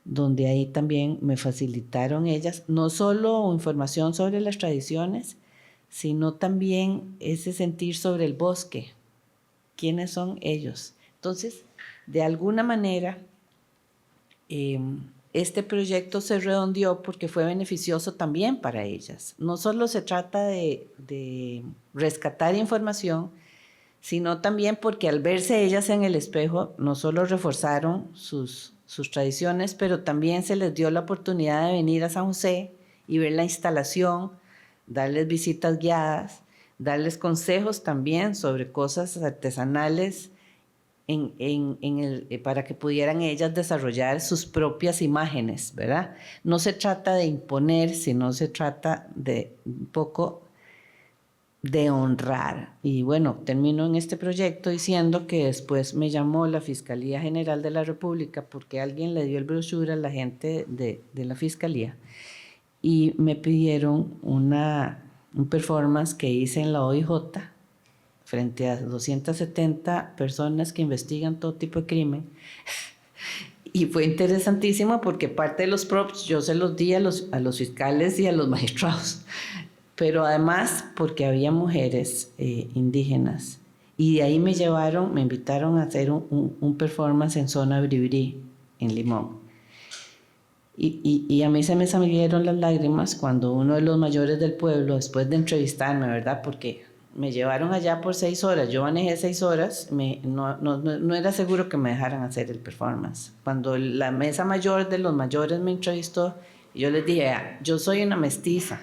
donde ahí también me facilitaron ellas no solo información sobre las tradiciones, sino también ese sentir sobre el bosque, quiénes son ellos. Entonces, de alguna manera, este proyecto se redondeó porque fue beneficioso también para ellas. No solo se trata de rescatar información, sino también porque al verse ellas en el espejo, no solo reforzaron sus tradiciones, pero también se les dio la oportunidad de venir a San José y ver la instalación, darles visitas guiadas, darles consejos también sobre cosas artesanales para que pudieran ellas desarrollar sus propias imágenes, ¿verdad? No se trata de imponer, sino se trata de un poco de honrar. Y bueno, termino en este proyecto diciendo que después me llamó la Fiscalía General de la República porque alguien le dio el brochure a la gente de la Fiscalía y me pidieron un performance que hice en la OIJ frente a 270 personas que investigan todo tipo de crimen. Y fue interesantísimo porque parte de los props yo se los di a los fiscales y a los magistrados, pero además porque había mujeres indígenas. Y de ahí me invitaron a hacer un performance en zona Bribri, en Limón. Y a mí se me salieron las lágrimas cuando uno de los mayores del pueblo, después de entrevistarme, ¿verdad? Porque me llevaron allá por 6 horas, yo manejé 6 horas, no era seguro que me dejaran hacer el performance. Cuando la mesa mayor de los mayores me entrevistó, yo les dije, yo soy una mestiza,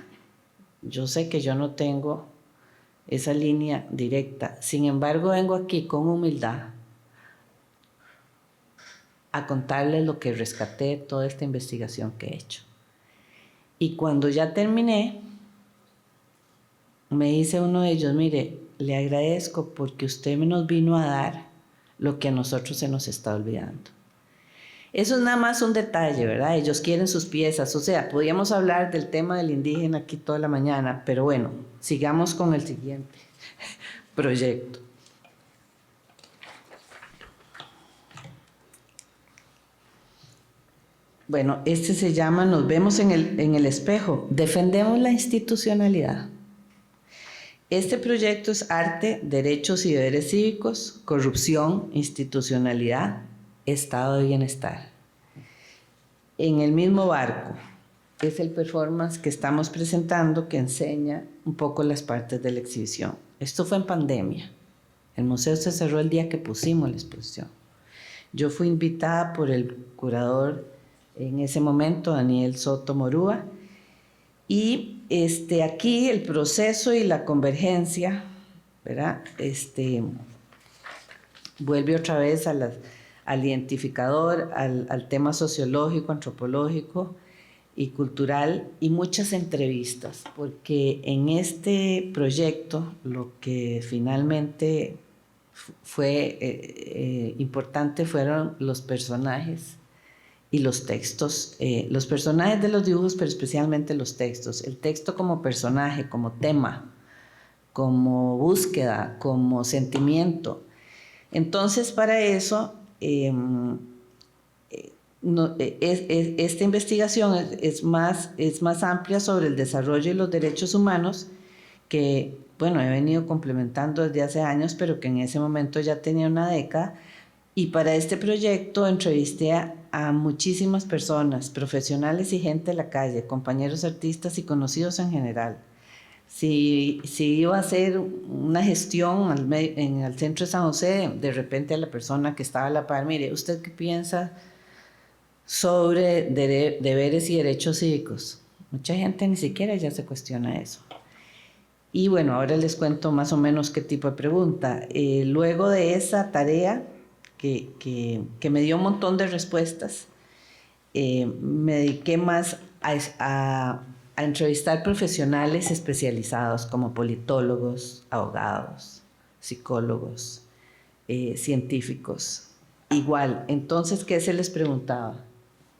yo sé que yo no tengo esa línea directa, sin embargo vengo aquí con humildad a contarles lo que rescaté de toda esta investigación que he hecho. Y cuando ya terminé, me dice uno de ellos, mire, le agradezco porque usted nos vino a dar lo que a nosotros se nos está olvidando. Eso es nada más un detalle, ¿verdad? Ellos quieren sus piezas, o sea, podríamos hablar del tema del indígena aquí toda la mañana, pero bueno, sigamos con el siguiente proyecto. Bueno, este se llama Nos vemos en el espejo, defendemos la institucionalidad. Este proyecto es arte, derechos y deberes cívicos, corrupción, institucionalidad, estado de bienestar. En el mismo barco es el performance que estamos presentando que enseña un poco las partes de la exhibición. Esto fue en pandemia. El museo se cerró el día que pusimos la exposición. Yo fui invitada por el curador en ese momento, Daniel Soto Morúa, y aquí el proceso y la convergencia, ¿verdad? Vuelve otra vez al identificador, al tema sociológico, antropológico y cultural, y muchas entrevistas, porque en este proyecto lo que finalmente fue importante fueron los personajes y los textos, los personajes de los dibujos, pero especialmente los textos. El texto como personaje, como tema, como búsqueda, como sentimiento. Entonces, para eso, esta investigación es más amplia sobre el desarrollo y los derechos humanos, que, bueno, he venido complementando desde hace años, pero que en ese momento ya tenía una década. Y para este proyecto entrevisté a muchísimas personas, profesionales y gente de la calle, compañeros artistas y conocidos en general, Si iba a hacer una gestión en el centro de San José, de repente a la persona que estaba a la par, mire, ¿usted qué piensa sobre deberes y derechos cívicos? Mucha gente ni siquiera ya se cuestiona eso. Y bueno, ahora les cuento más o menos qué tipo de pregunta. Luego de esa tarea, que me dio un montón de respuestas, me dediqué más a entrevistar profesionales especializados como politólogos, abogados, psicólogos, científicos. Igual, entonces, ¿qué se les preguntaba?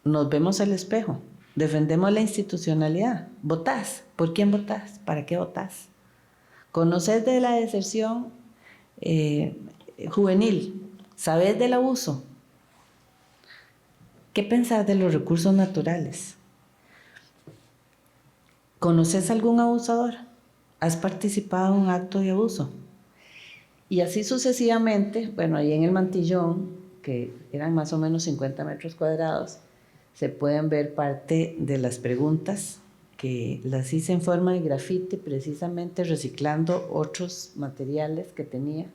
Nos vemos al espejo, defendemos la institucionalidad. ¿Votás? ¿Por quién votás? ¿Para qué votás? ¿Conoces de la deserción juvenil? ¿Sabes del abuso? ¿Qué pensás de los recursos naturales? ¿Conoces algún abusador? ¿Has participado en un acto de abuso? Y así sucesivamente, bueno, ahí en el mantillón, que eran más o menos 50 metros cuadrados, se pueden ver parte de las preguntas que las hice en forma de grafiti, precisamente reciclando otros materiales que tenía,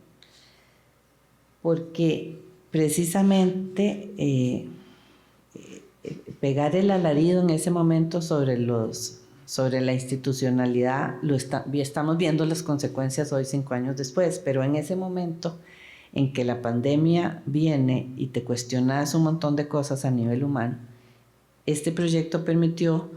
porque precisamente pegar el alarido en ese momento sobre la institucionalidad, estamos viendo las consecuencias hoy 5 años después, pero en ese momento en que la pandemia viene y te cuestionas un montón de cosas a nivel humano, este proyecto permitió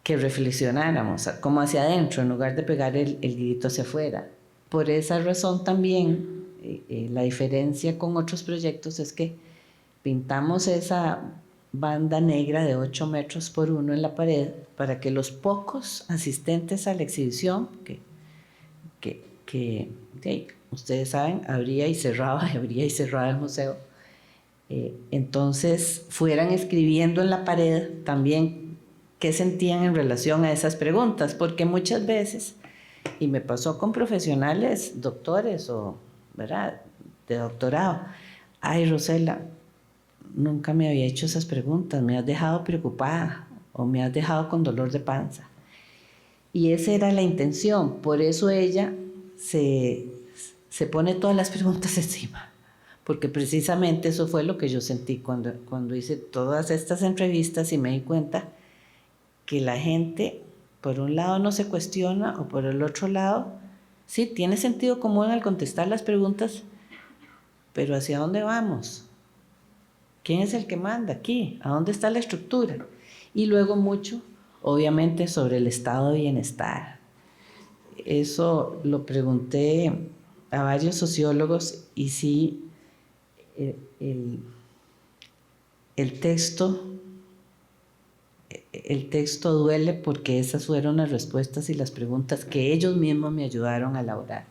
que reflexionáramos como hacia adentro en lugar de pegar el grito hacia afuera. Por esa razón también la diferencia con otros proyectos es que pintamos esa banda negra de 8 metros por 1 en la pared para que los pocos asistentes a la exhibición, que ustedes saben, abría y cerraba el museo, entonces fueran escribiendo en la pared también qué sentían en relación a esas preguntas, porque muchas veces, y me pasó con profesionales, doctores o, ¿verdad?, de doctorado, ay, Rosela, nunca me había hecho esas preguntas, me has dejado preocupada o me has dejado con dolor de panza. Y esa era la intención, por eso ella se pone todas las preguntas encima, porque precisamente eso fue lo que yo sentí cuando hice todas estas entrevistas y me di cuenta que la gente, por un lado, no se cuestiona, o por el otro lado, sí, tiene sentido común al contestar las preguntas, pero ¿hacia dónde vamos? ¿Quién es el que manda aquí? ¿A dónde está la estructura? Y luego mucho, obviamente, sobre el estado de bienestar. Eso lo pregunté a varios sociólogos y sí, el texto duele porque esas fueron las respuestas y las preguntas que ellos mismos me ayudaron a elaborar.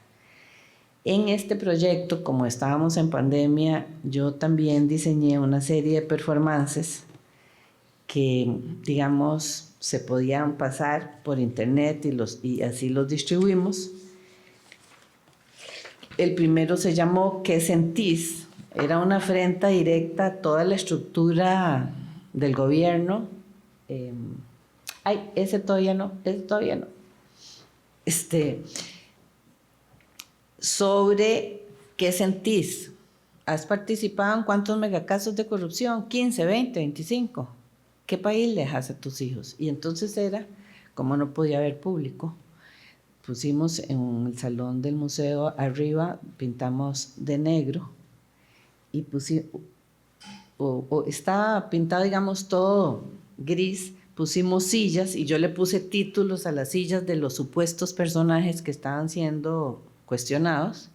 En este proyecto, como estábamos en pandemia, yo también diseñé una serie de performances que, digamos, se podían pasar por internet y así los distribuimos. El primero se llamó ¿Qué sentís? Era una afrenta directa a toda la estructura del gobierno. Ese todavía no. Sobre ¿qué sentís? ¿Has participado en cuántos megacasos de corrupción? 15, 20, 25. ¿Qué país le dejas a tus hijos? Y entonces era, como no podía haber público, pusimos en el salón del museo arriba, pintamos de negro y estaba pintado, digamos, todo gris, pusimos sillas y yo le puse títulos a las sillas de los supuestos personajes que estaban siendo cuestionados,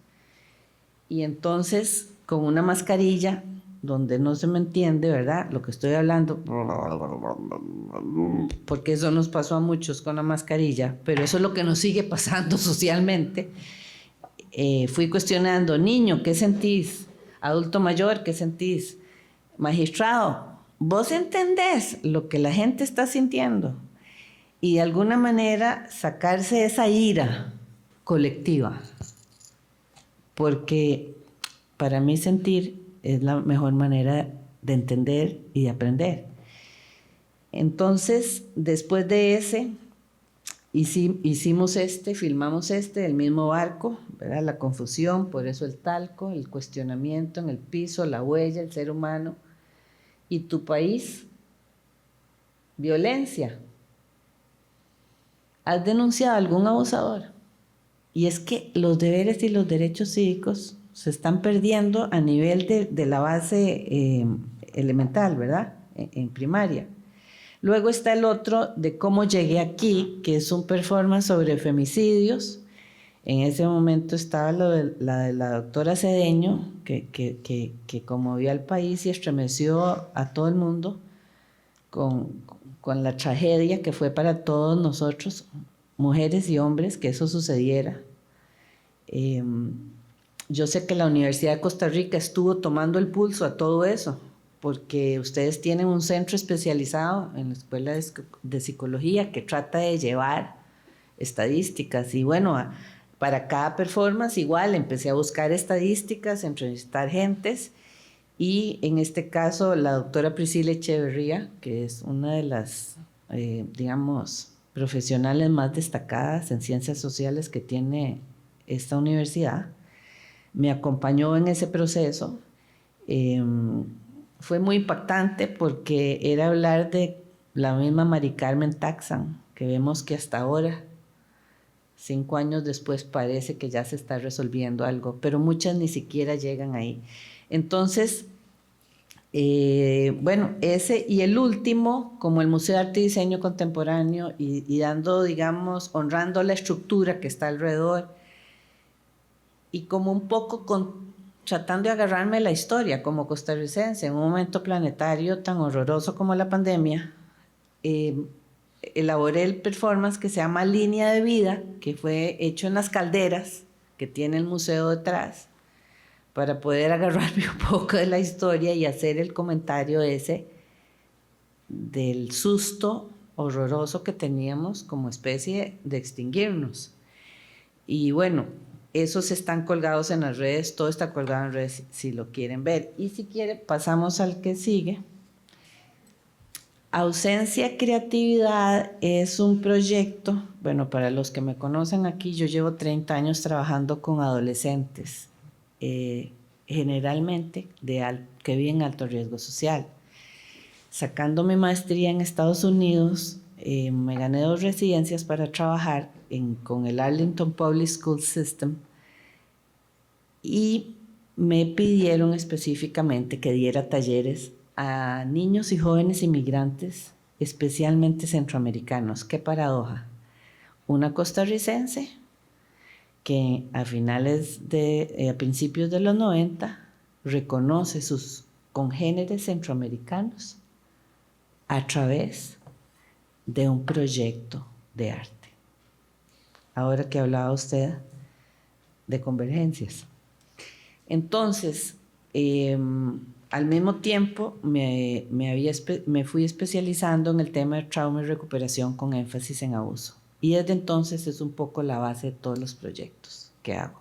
y entonces con una mascarilla donde no se me entiende, ¿verdad?, lo que estoy hablando, porque eso nos pasó a muchos con la mascarilla, pero eso es lo que nos sigue pasando socialmente. Fui cuestionando: niño, ¿qué sentís? Adulto mayor, ¿qué sentís? Magistrado, ¿vos entendés lo que la gente está sintiendo? Y de alguna manera sacarse esa ira colectiva, porque para mí sentir es la mejor manera de entender y de aprender. Entonces, después de ese, hicimos filmamos del mismo barco, ¿verdad? La confusión, por eso el talco, el cuestionamiento en el piso, la huella, el ser humano. ¿Y tu país? Violencia. ¿Has denunciado a algún abusador? Y es que los deberes y los derechos cívicos se están perdiendo a nivel de la base elemental, ¿verdad? En primaria. Luego está el otro de cómo llegué aquí, que es un performance sobre femicidios. En ese momento estaba la de la doctora Cedeño, que conmovió al país y estremeció a todo el mundo con la tragedia que fue para todos nosotros, mujeres y hombres, que eso sucediera. Yo sé que la Universidad de Costa Rica estuvo tomando el pulso a todo eso, porque ustedes tienen un centro especializado en la Escuela de Psicología que trata de llevar estadísticas. Y bueno, para cada performance igual empecé a buscar estadísticas, entrevistar gentes. Y en este caso la doctora Priscila Echeverría, que es una de las, digamos, profesionales más destacadas en ciencias sociales que tiene esta universidad, me acompañó en ese proceso. Fue muy impactante porque era hablar de la misma Mari Carmen Taxan, que vemos que hasta ahora, 5 años después, parece que ya se está resolviendo algo, pero muchas ni siquiera llegan ahí. Entonces, bueno, ese y el último, como el Museo de Arte y Diseño Contemporáneo, y dando, digamos, honrando la estructura que está alrededor, y como un poco tratando de agarrarme la historia como costarricense en un momento planetario tan horroroso como la pandemia, elaboré el performance que se llama Línea de Vida, que fue hecho en las calderas que tiene el museo detrás, para poder agarrarme un poco de la historia y hacer el comentario ese del susto horroroso que teníamos como especie de extinguirnos. Y bueno, esos están colgados en las redes, todo está colgado en redes si lo quieren ver. Y si quieren, pasamos al que sigue. Ausencia Creatividad es un proyecto, bueno, para los que me conocen aquí, yo llevo 30 años trabajando con adolescentes, generalmente que viven en alto riesgo social. Sacando mi maestría en Estados Unidos, me gané 2 residencias para trabajar con el Arlington Public School System y me pidieron específicamente que diera talleres a niños y jóvenes inmigrantes, especialmente centroamericanos. ¡Qué paradoja! Una costarricense que a principios de los 90 reconoce sus congéneres centroamericanos a través de un proyecto de arte. Ahora que hablaba usted de convergencias. Entonces, al mismo tiempo me fui especializando en el tema de trauma y recuperación con énfasis en abuso. Y desde entonces es un poco la base de todos los proyectos que hago.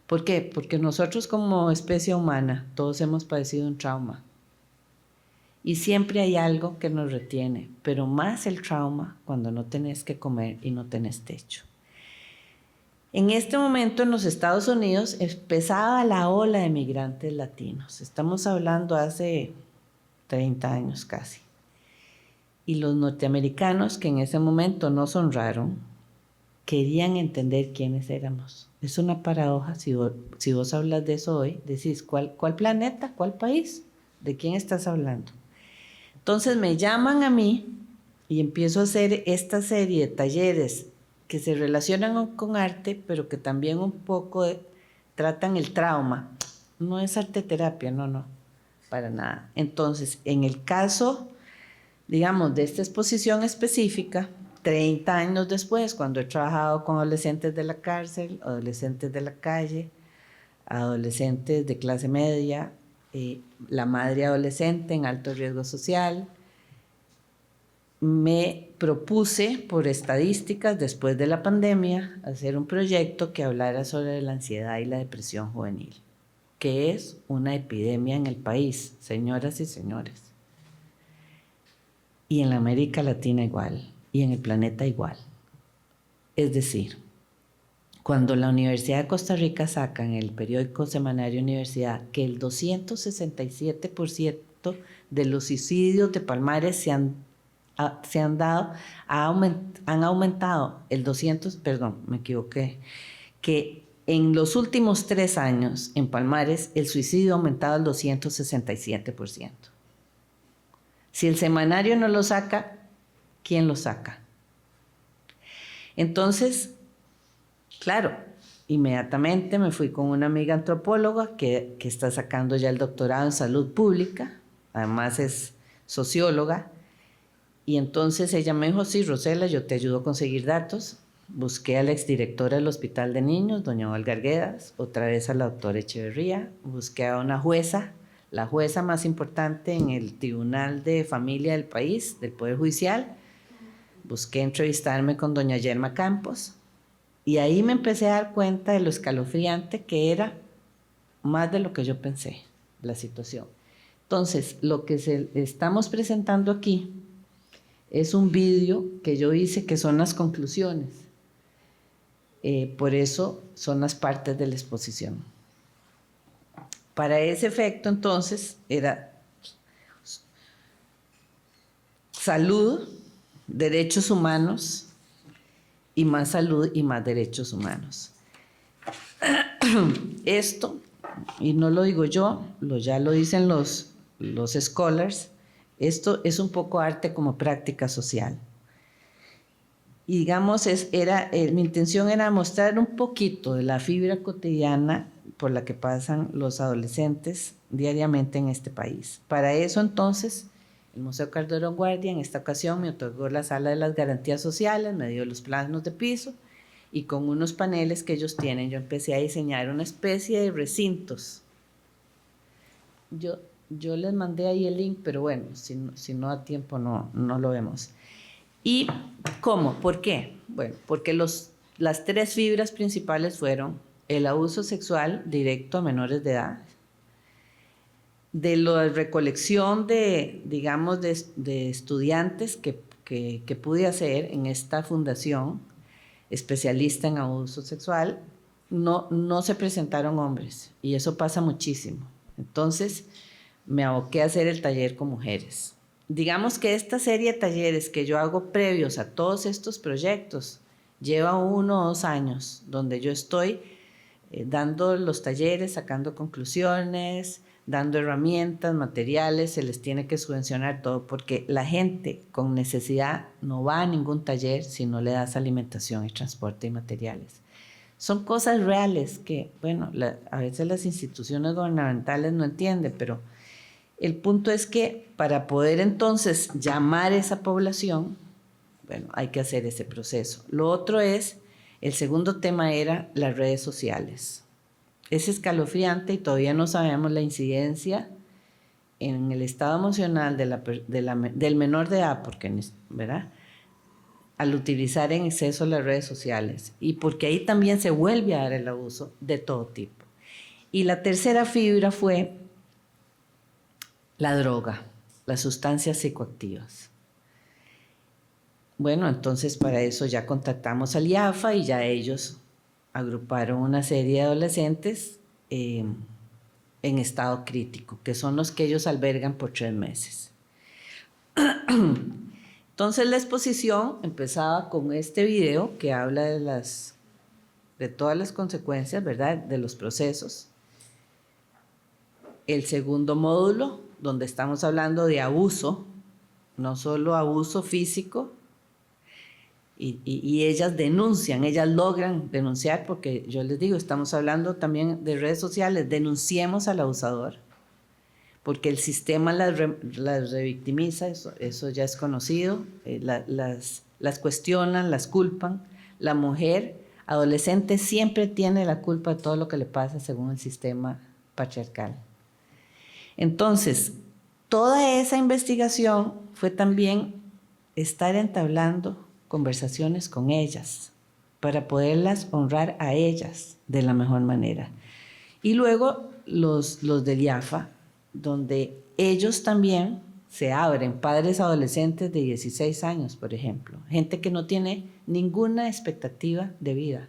¿Por qué? Porque nosotros como especie humana todos hemos padecido un trauma. Y siempre hay algo que nos retiene, pero más el trauma cuando no tenés que comer y no tenés techo. En este momento en los Estados Unidos empezaba la ola de migrantes latinos. Estamos hablando hace 30 años casi. Y los norteamericanos, que en ese momento nos honraron, querían entender quiénes éramos. Es una paradoja, si vos hablas de eso hoy, decís, ¿cuál planeta? ¿Cuál país? ¿De quién estás hablando? Entonces me llaman a mí y empiezo a hacer esta serie de talleres que se relacionan con arte, pero que también un poco tratan el trauma. No es arte terapia, no, para nada. Entonces, en el caso, digamos, de esta exposición específica, 30 años después, cuando he trabajado con adolescentes de la cárcel, adolescentes de la calle, adolescentes de clase media, la madre adolescente en alto riesgo social, me propuse por estadísticas después de la pandemia hacer un proyecto que hablara sobre la ansiedad y la depresión juvenil, que es una epidemia en el país, señoras y señores. Y en la América Latina igual, y en el planeta igual. Es decir, cuando la Universidad de Costa Rica saca en el periódico semanario Universidad que el 267% de los suicidios de Palmares han aumentado que en los últimos 3 años en Palmares el suicidio ha aumentado al 267%. Si el semanario no lo saca, ¿quién lo saca? Entonces, claro, inmediatamente me fui con una amiga antropóloga que está sacando ya el doctorado en salud pública, además es socióloga, y entonces ella me dijo, sí, Rosela, yo te ayudo a conseguir datos. Busqué a la exdirectora del Hospital de Niños, doña Olga Arguedas, otra vez a la doctora Echeverría, busqué a una jueza, la jueza más importante en el Tribunal de Familia del país, del Poder Judicial, busqué entrevistarme con doña Yerma Campos, y ahí me empecé a dar cuenta de lo escalofriante que era más de lo que yo pensé, la situación. Entonces, lo que estamos presentando aquí es un vídeo que yo hice que son las conclusiones. Por eso son las partes de la exposición. Para ese efecto, entonces, era salud, derechos humanos, y más salud y más derechos humanos. Esto, y no lo digo yo, ya lo dicen los scholars, esto es un poco arte como práctica social. Y digamos, mi intención era mostrar un poquito de la fibra cotidiana por la que pasan los adolescentes diariamente en este país. Para eso, entonces, el Museo Calderón Guardia en esta ocasión me otorgó la Sala de las Garantías Sociales, me dio los planos de piso, y con unos paneles que ellos tienen, yo empecé a diseñar una especie de recintos. Yo les mandé ahí el link, pero bueno, si no da tiempo no lo vemos. ¿Y cómo? ¿Por qué? Bueno, porque las 3 fibras principales fueron el abuso sexual directo a menores de edad, de la recolección de estudiantes que pude hacer en esta fundación especialista en abuso sexual, no se presentaron hombres, y eso pasa muchísimo. Entonces, me aboqué a hacer el taller con mujeres. Digamos que esta serie de talleres que yo hago previos a todos estos proyectos lleva 1 o 2 años, donde yo estoy dando los talleres, sacando conclusiones, dando herramientas, materiales, se les tiene que subvencionar todo, porque la gente con necesidad no va a ningún taller si no le das alimentación y transporte y materiales. Son cosas reales que, bueno, a veces las instituciones gubernamentales no entienden, pero el punto es que para poder entonces llamar a esa población, bueno, hay que hacer ese proceso. Lo otro es, el segundo tema era las redes sociales. Es escalofriante y todavía no sabemos la incidencia en el estado emocional del menor de edad, porque, ¿verdad?, al utilizar en exceso las redes sociales, y porque ahí también se vuelve a dar el abuso de todo tipo. Y la tercera fibra fue la droga, las sustancias psicoactivas. Bueno, entonces para eso ya contactamos al IAFA y ya ellos agruparon una serie de adolescentes en estado crítico, que son los que ellos albergan por 3 meses. Entonces la exposición empezaba con este video que habla de todas las consecuencias, ¿verdad?, de los procesos. El segundo módulo, donde estamos hablando de abuso, no solo abuso físico, y ellas denuncian, ellas logran denunciar, porque yo les digo, estamos hablando también de redes sociales, denunciemos al abusador, porque el sistema las revictimiza, eso ya es conocido, las cuestionan, las culpan. La mujer adolescente siempre tiene la culpa de todo lo que le pasa según el sistema patriarcal. Entonces, toda esa investigación fue también estar entablando conversaciones con ellas para poderlas honrar a ellas de la mejor manera. Y luego los del IAFA, donde ellos también se abren, padres adolescentes de 16 años, por ejemplo, gente que no tiene ninguna expectativa de vida,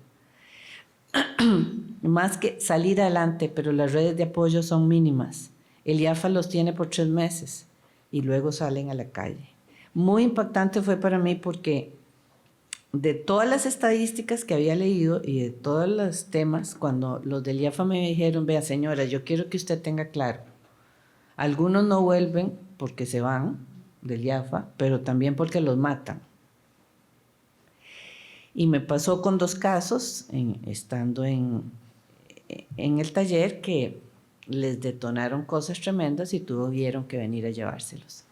más que salir adelante, pero las redes de apoyo son mínimas. El IAFA los tiene por 3 meses y luego salen a la calle. Muy impactante fue para mí porque de todas las estadísticas que había leído y de todos los temas, cuando los del IAFA me dijeron, vea señora, yo quiero que usted tenga claro, algunos no vuelven porque se van del IAFA, pero también porque los matan. Y me pasó con 2 casos, estando en el taller, que les detonaron cosas tremendas y tuvieron que venir a llevárselos.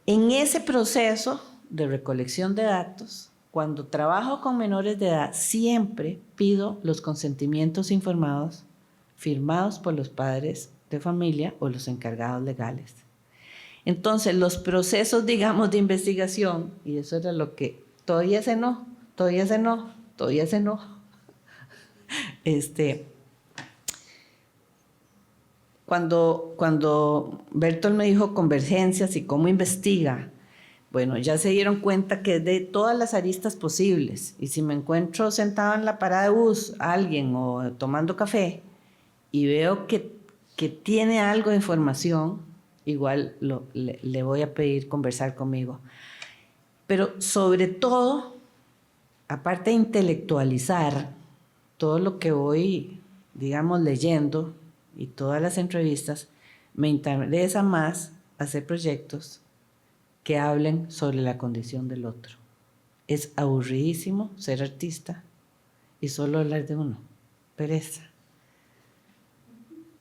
En ese proceso de recolección de datos, cuando trabajo con menores de edad, siempre pido los consentimientos informados firmados por los padres de familia o los encargados legales. Entonces, los procesos, digamos, de investigación, y eso era lo que todavía ese no. Cuando Bertolt me dijo convergencias y cómo investiga, bueno, ya se dieron cuenta que de todas las aristas posibles, y si me encuentro sentado en la parada de bus a alguien o tomando café y veo que tiene algo de información, igual le voy a pedir conversar conmigo. Pero sobre todo, aparte de intelectualizar todo lo que voy, digamos, leyendo y todas las entrevistas, me interesa más hacer proyectos que hablen sobre la condición del otro. Es aburridísimo ser artista y solo hablar de uno. Pereza.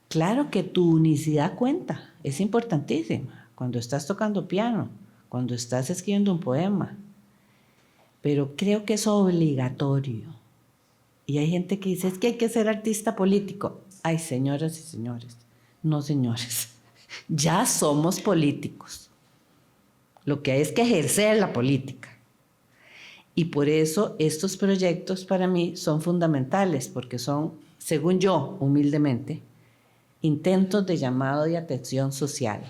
Claro que tu unicidad cuenta, es importantísima. Cuando estás tocando piano, cuando estás escribiendo un poema. Pero creo que es obligatorio. Y hay gente que dice, es que hay que ser artista político. Ay, señoras y señores, no señores, ya somos políticos. Lo que hay es que ejercer la política. Y por eso estos proyectos para mí son fundamentales, porque son, según yo, humildemente, intentos de llamado de atención social.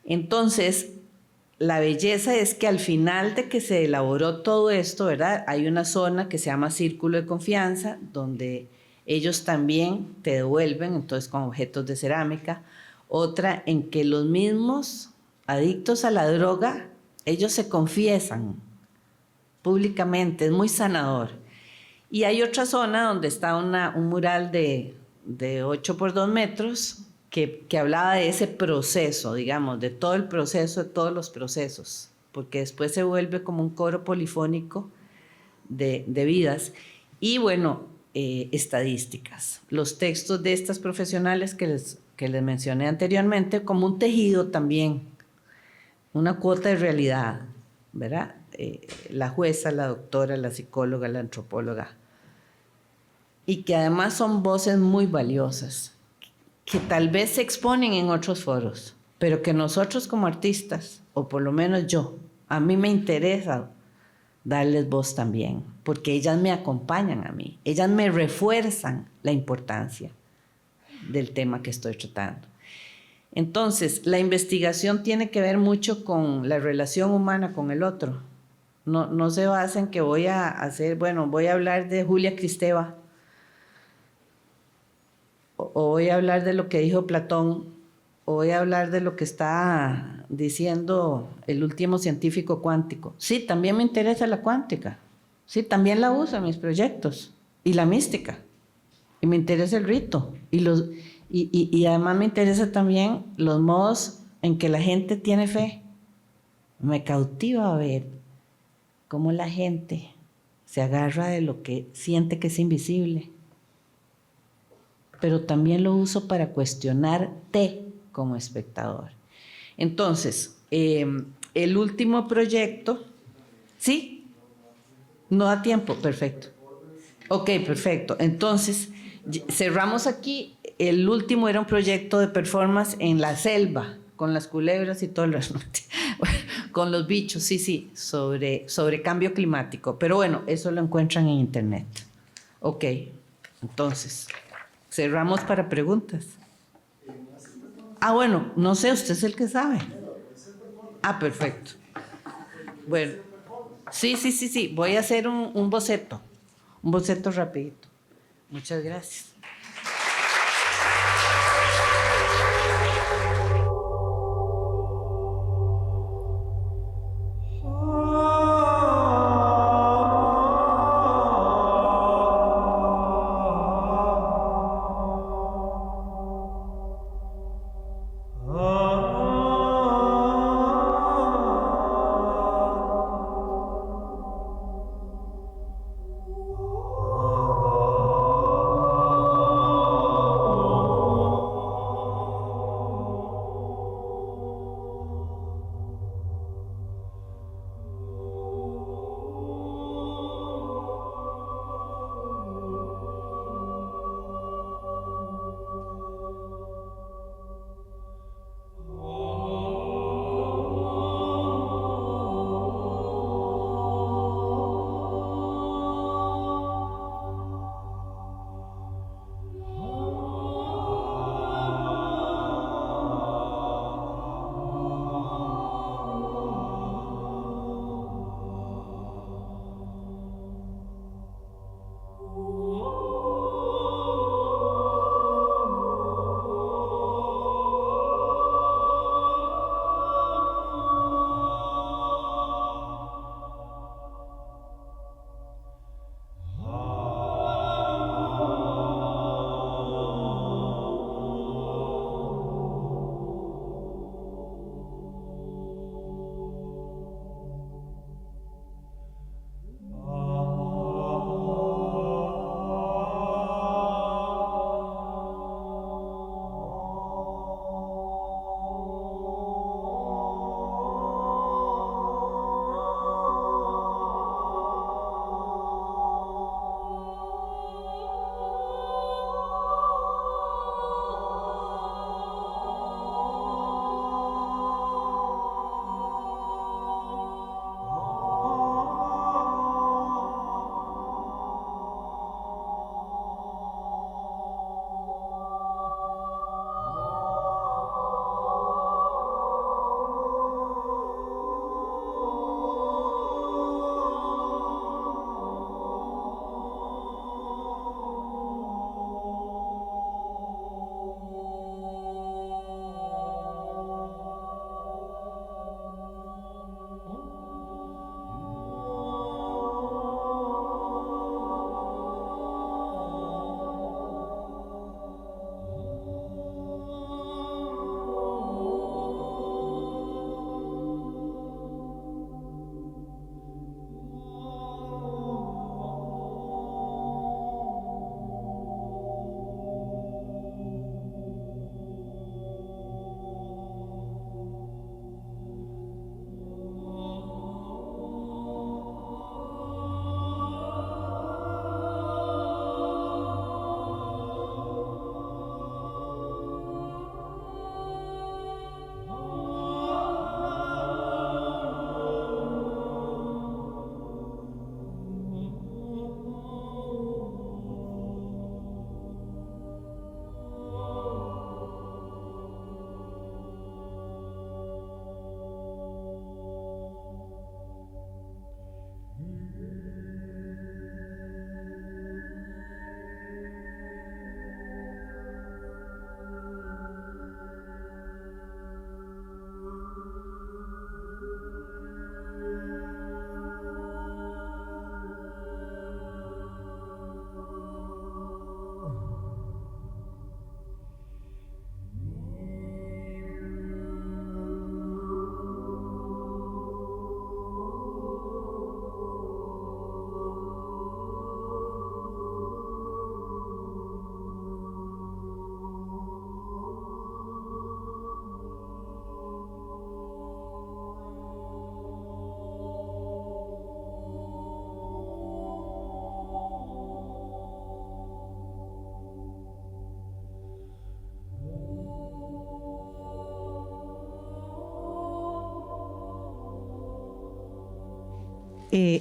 Entonces, la belleza es que al final de que se elaboró todo esto, ¿verdad? Hay una zona que se llama Círculo de Confianza, donde ellos también te devuelven, entonces con objetos de cerámica. Otra en que los mismos adictos a la droga, ellos se confiesan públicamente, es muy sanador. Y hay otra zona donde está un mural de 8 por 2 metros que hablaba de ese proceso, digamos, de todo el proceso, de todos los procesos, porque después se vuelve como un coro polifónico de vidas. Y bueno, estadísticas, los textos de estas profesionales que les mencioné anteriormente, como un tejido también, una cuota de realidad, ¿verdad? La jueza, la doctora, la psicóloga, la antropóloga, y que además son voces muy valiosas, que tal vez se exponen en otros foros, pero que nosotros como artistas, o por lo menos yo, a mí me interesa darles voz también, porque ellas me acompañan a mí, ellas me refuerzan la importancia del tema que estoy tratando. Entonces, la investigación tiene que ver mucho con la relación humana con el otro. No se basa en que voy a hablar de Julia Kristeva, o voy a hablar de lo que dijo Platón, o voy a hablar de lo que está diciendo el último científico cuántico. Sí, también me interesa la cuántica. Sí, también la uso en mis proyectos. Y la mística. Y me interesa el rito. Y además me interesa también los modos en que la gente tiene fe. Me cautiva ver cómo la gente se agarra de lo que siente que es invisible. Pero también lo uso para cuestionarte como espectador. Entonces, el último proyecto, ¿sí? No da tiempo, perfecto. Ok, perfecto. Entonces, cerramos aquí. El último era un proyecto de performance en la selva, con las culebras y todo el resto. Con los bichos, sí, sobre cambio climático. Pero bueno, eso lo encuentran en internet. Ok, entonces, cerramos para preguntas. Ah, bueno, no sé, usted es el que sabe. Ah, perfecto. Bueno, sí, voy a hacer un boceto rapidito. Muchas gracias.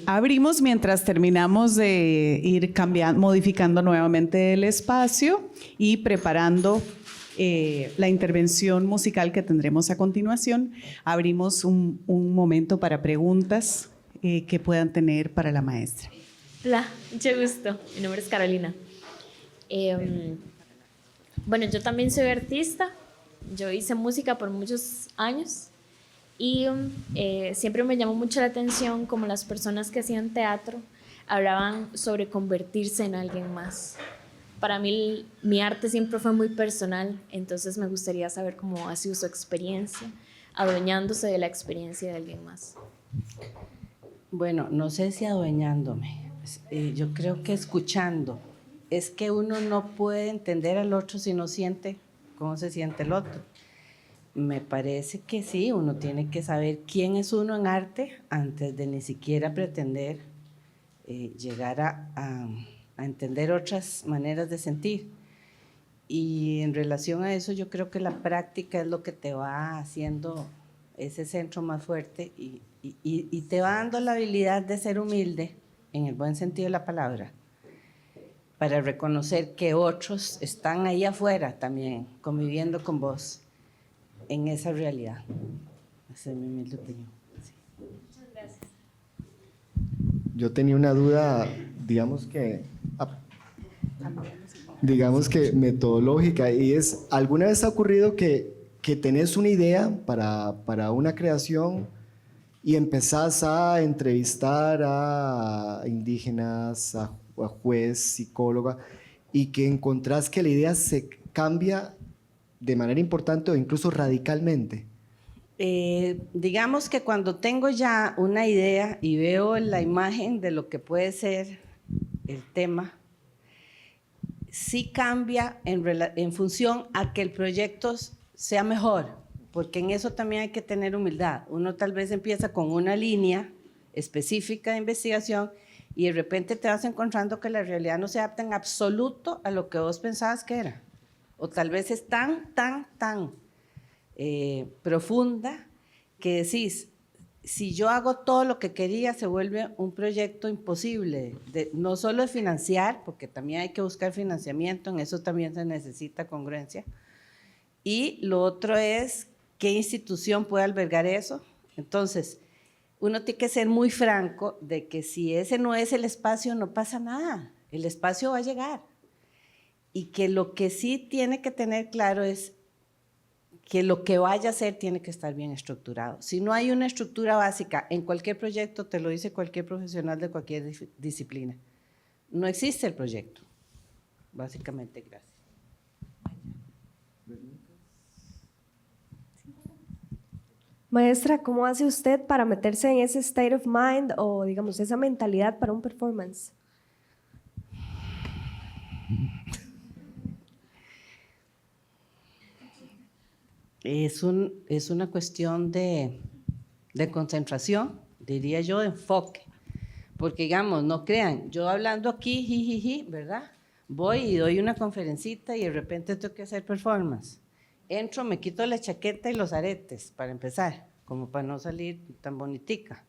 Abrimos mientras terminamos de ir cambiando, modificando nuevamente el espacio y preparando la intervención musical que tendremos a continuación, abrimos un momento para preguntas que puedan tener para la maestra. Hola, mucho gusto. Mi nombre es Carolina. Bueno, yo también soy artista. Yo hice música por muchos años y siempre me llamó mucho la atención como las personas que hacían teatro hablaban sobre convertirse en alguien más. Para mí mi arte siempre fue muy personal, entonces me gustaría saber cómo ha sido su experiencia, adueñándose de la experiencia de alguien más. Bueno, no sé si adueñándome, yo creo que escuchando. Es que uno no puede entender al otro si no siente cómo se siente el otro. Me parece que sí, uno tiene que saber quién es uno en arte antes de ni siquiera pretender llegar a entender otras maneras de sentir. Y en relación a eso, yo creo que la práctica es lo que te va haciendo ese centro más fuerte y te va dando la habilidad de ser humilde, en el buen sentido de la palabra, para reconocer que otros están ahí afuera también, conviviendo con vos en esa realidad. Esa es mi humilde opinión. Sí. Muchas gracias. Yo tenía una duda, digamos que metodológica, y es, ¿alguna vez ha ocurrido que tenés una idea para una creación y empezás a entrevistar a indígenas, a juez, psicóloga, y que encontrás que la idea se cambia de manera importante o incluso radicalmente? Digamos que cuando tengo ya una idea y veo la imagen de lo que puede ser el tema, sí cambia en función a que el proyecto sea mejor, porque en eso también hay que tener humildad. Uno tal vez empieza con una línea específica de investigación y de repente te vas encontrando que la realidad no se adapta en absoluto a lo que vos pensabas que era. O tal vez es tan profunda que decís, si yo hago todo lo que quería, se vuelve un proyecto imposible, no solo de financiar, porque también hay que buscar financiamiento, en eso también se necesita congruencia. Y lo otro es, ¿qué institución puede albergar eso? Entonces, uno tiene que ser muy franco de que si ese no es el espacio, no pasa nada, el espacio va a llegar. Y que lo que sí tiene que tener claro es que lo que vaya a hacer tiene que estar bien estructurado. Si no hay una estructura básica en cualquier proyecto, te lo dice cualquier profesional de cualquier disciplina, no existe el proyecto, básicamente. Gracias. Maestra, ¿cómo hace usted para meterse en ese state of mind o, digamos, esa mentalidad para un performance? Es una cuestión de concentración, diría yo, de enfoque. Porque, digamos, no crean, yo hablando aquí, jijiji, ¿verdad? Voy y doy una conferencita y de repente tengo que hacer performance. Entro, me quito la chaqueta y los aretes, para empezar, como para no salir tan bonitica.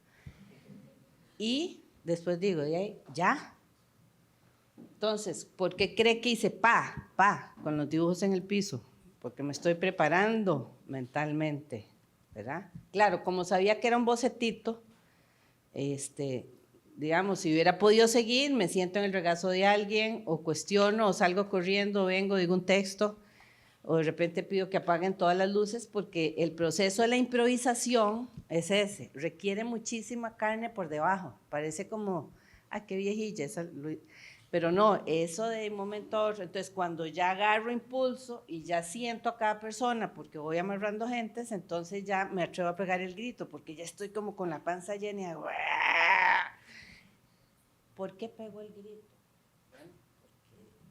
Y después digo, ¿ya? Entonces, ¿por qué cree que hice pa, con los dibujos en el piso? Porque me estoy preparando mentalmente, ¿verdad? Claro, como sabía que era un bocetito, digamos, si hubiera podido seguir, me siento en el regazo de alguien, o cuestiono, o salgo corriendo, vengo, digo un texto, o de repente pido que apaguen todas las luces, porque el proceso de la improvisación es ese, requiere muchísima carne por debajo, parece como, qué viejilla esa. Pero no, eso de momento a otro. Entonces, cuando ya agarro impulso y ya siento a cada persona, porque voy amarrando gentes, entonces ya me atrevo a pegar el grito, porque ya estoy como con la panza llena y hago, ¿por qué pego el grito? Bueno,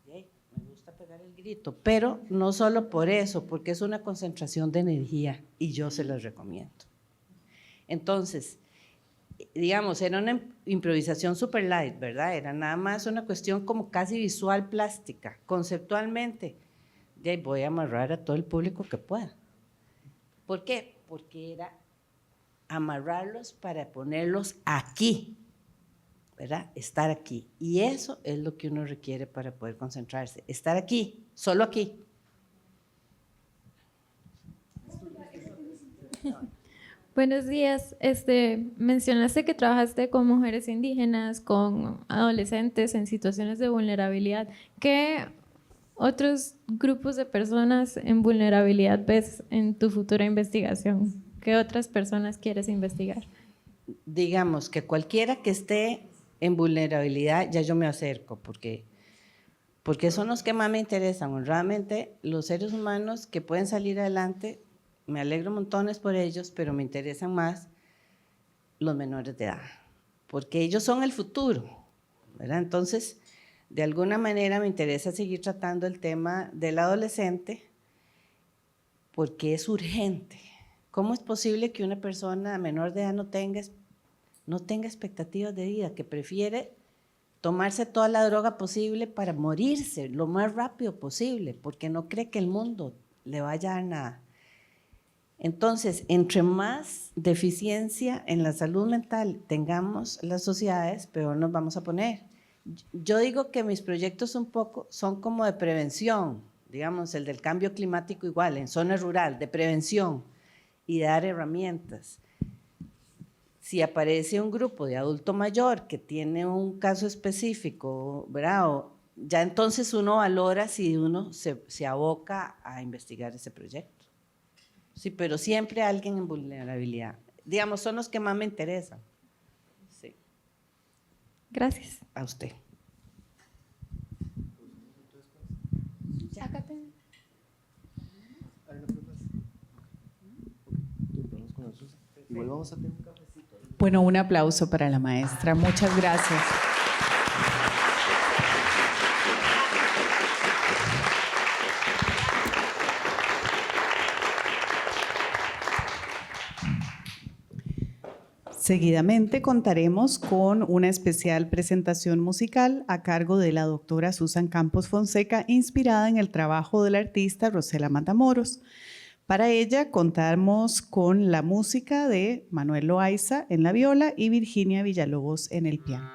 porque me gusta pegar el grito, pero no solo por eso, porque es una concentración de energía y yo se las recomiendo. Entonces, digamos, era una improvisación super light, ¿verdad? Era nada más una cuestión como casi visual plástica, conceptualmente. Y ahí voy a amarrar a todo el público que pueda. ¿Por qué? Porque era amarrarlos para ponerlos aquí, ¿verdad? Estar aquí. Y eso es lo que uno requiere para poder concentrarse. Estar aquí, solo aquí. Buenos días. Mencionaste que trabajaste con mujeres indígenas, con adolescentes en situaciones de vulnerabilidad. ¿Qué otros grupos de personas en vulnerabilidad ves en tu futura investigación? ¿Qué otras personas quieres investigar? Digamos que cualquiera que esté en vulnerabilidad, ya yo me acerco, porque son los que más me interesan. Realmente los seres humanos que pueden salir adelante, me alegro montones por ellos, pero me interesan más los menores de edad, porque ellos son el futuro, ¿verdad? Entonces, de alguna manera me interesa seguir tratando el tema del adolescente, porque es urgente. ¿Cómo es posible que una persona menor de edad no tenga expectativas de vida, que prefiere tomarse toda la droga posible para morirse lo más rápido posible, porque no cree que el mundo le vaya a dar nada? Entonces, entre más deficiencia en la salud mental tengamos las sociedades, peor nos vamos a poner. Yo digo que mis proyectos un poco son como de prevención, digamos, el del cambio climático igual, en zona rural, de prevención y dar herramientas. Si aparece un grupo de adulto mayor que tiene un caso específico, ¿verdad? Ya entonces uno valora si uno se aboca a investigar ese proyecto. Sí, pero siempre alguien en vulnerabilidad. Digamos, son los que más me interesan. Sí. Gracias. A usted. Bueno, un aplauso para la maestra. Muchas gracias. Seguidamente contaremos con una especial presentación musical a cargo de la doctora Susan Campos Fonseca, inspirada en el trabajo del artista Rosela Matamoros. Para ella contamos con la música de Manuel Loaiza en la viola y Virginia Villalobos en el piano.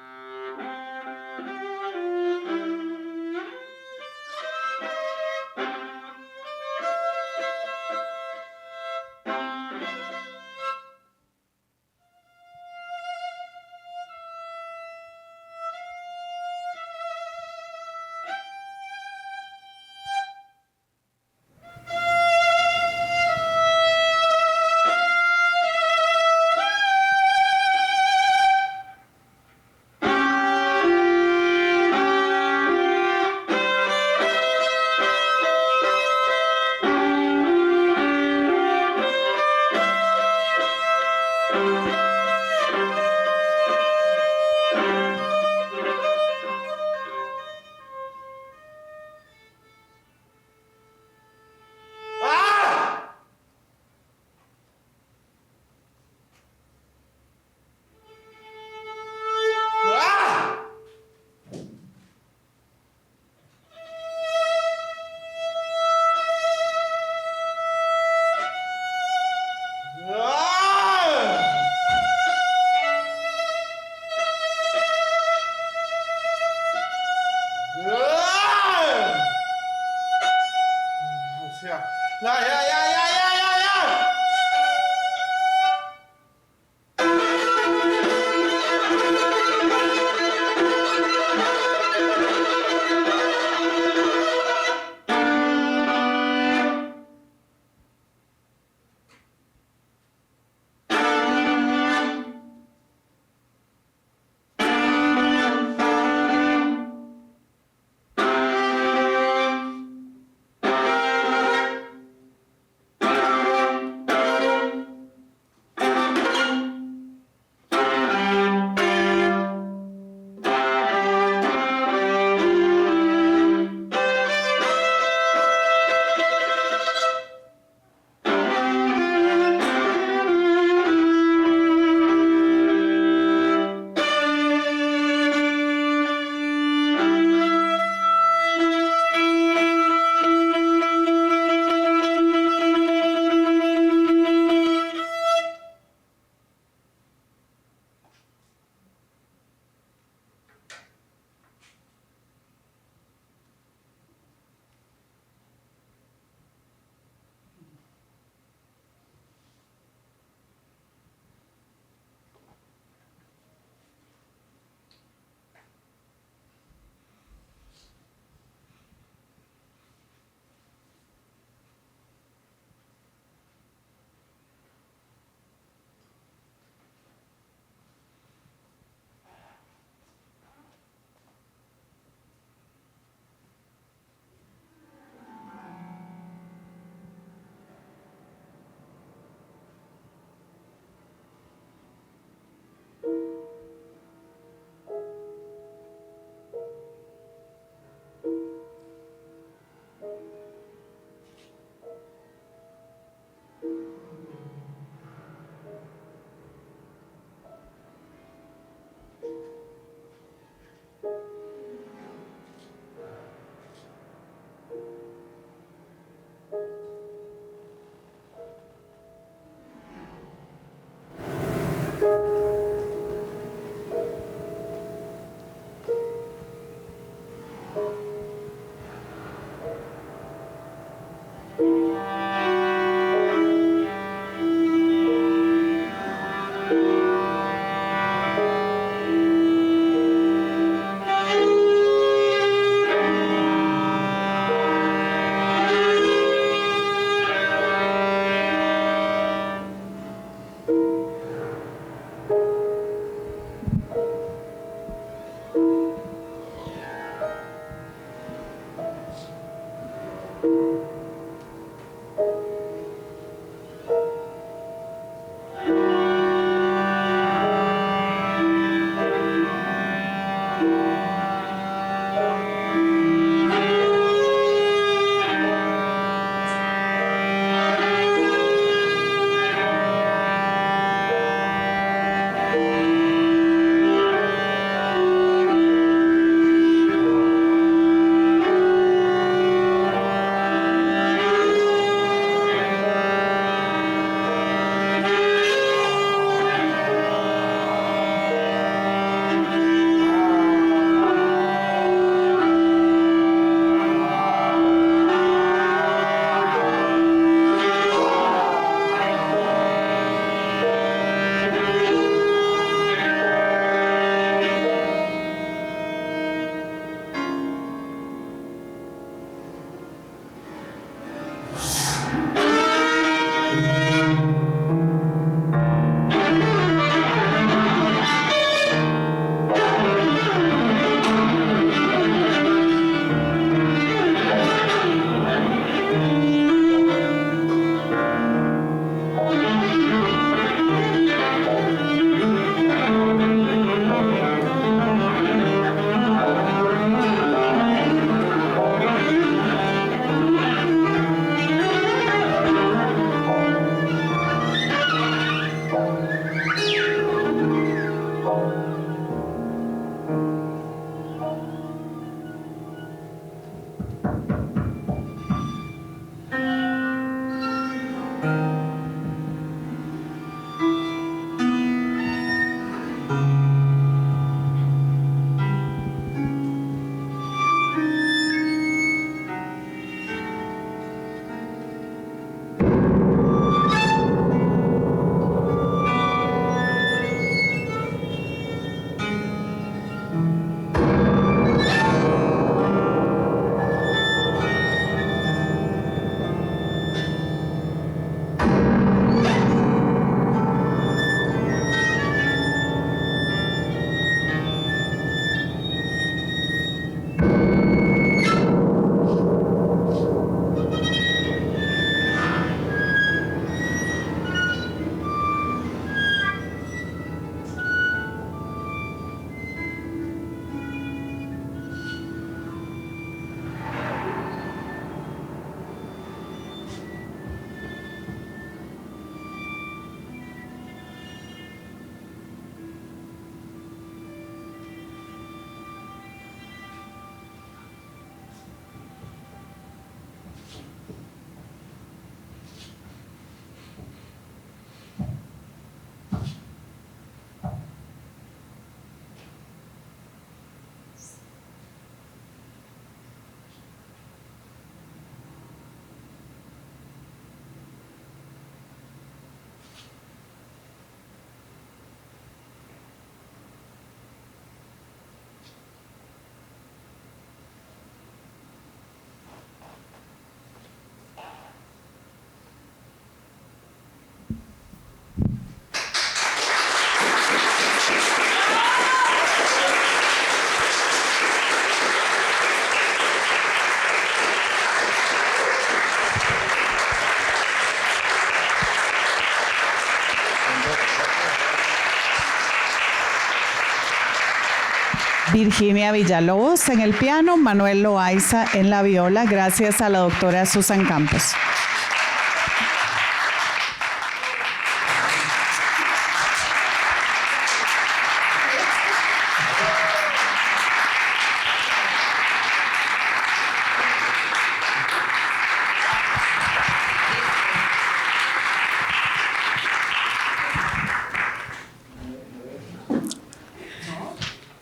Virginia Villalobos en el piano, Manuel Loaiza en la viola, gracias a la doctora Susan Campos.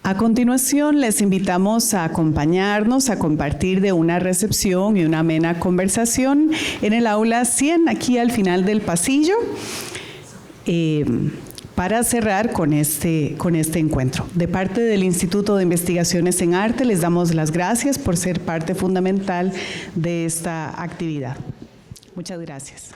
A continuación, les invitamos a acompañarnos, a compartir de una recepción y una amena conversación en el aula 100, aquí al final del pasillo, para cerrar con este encuentro. De parte del Instituto de Investigaciones en Arte, les damos las gracias por ser parte fundamental de esta actividad. Muchas gracias.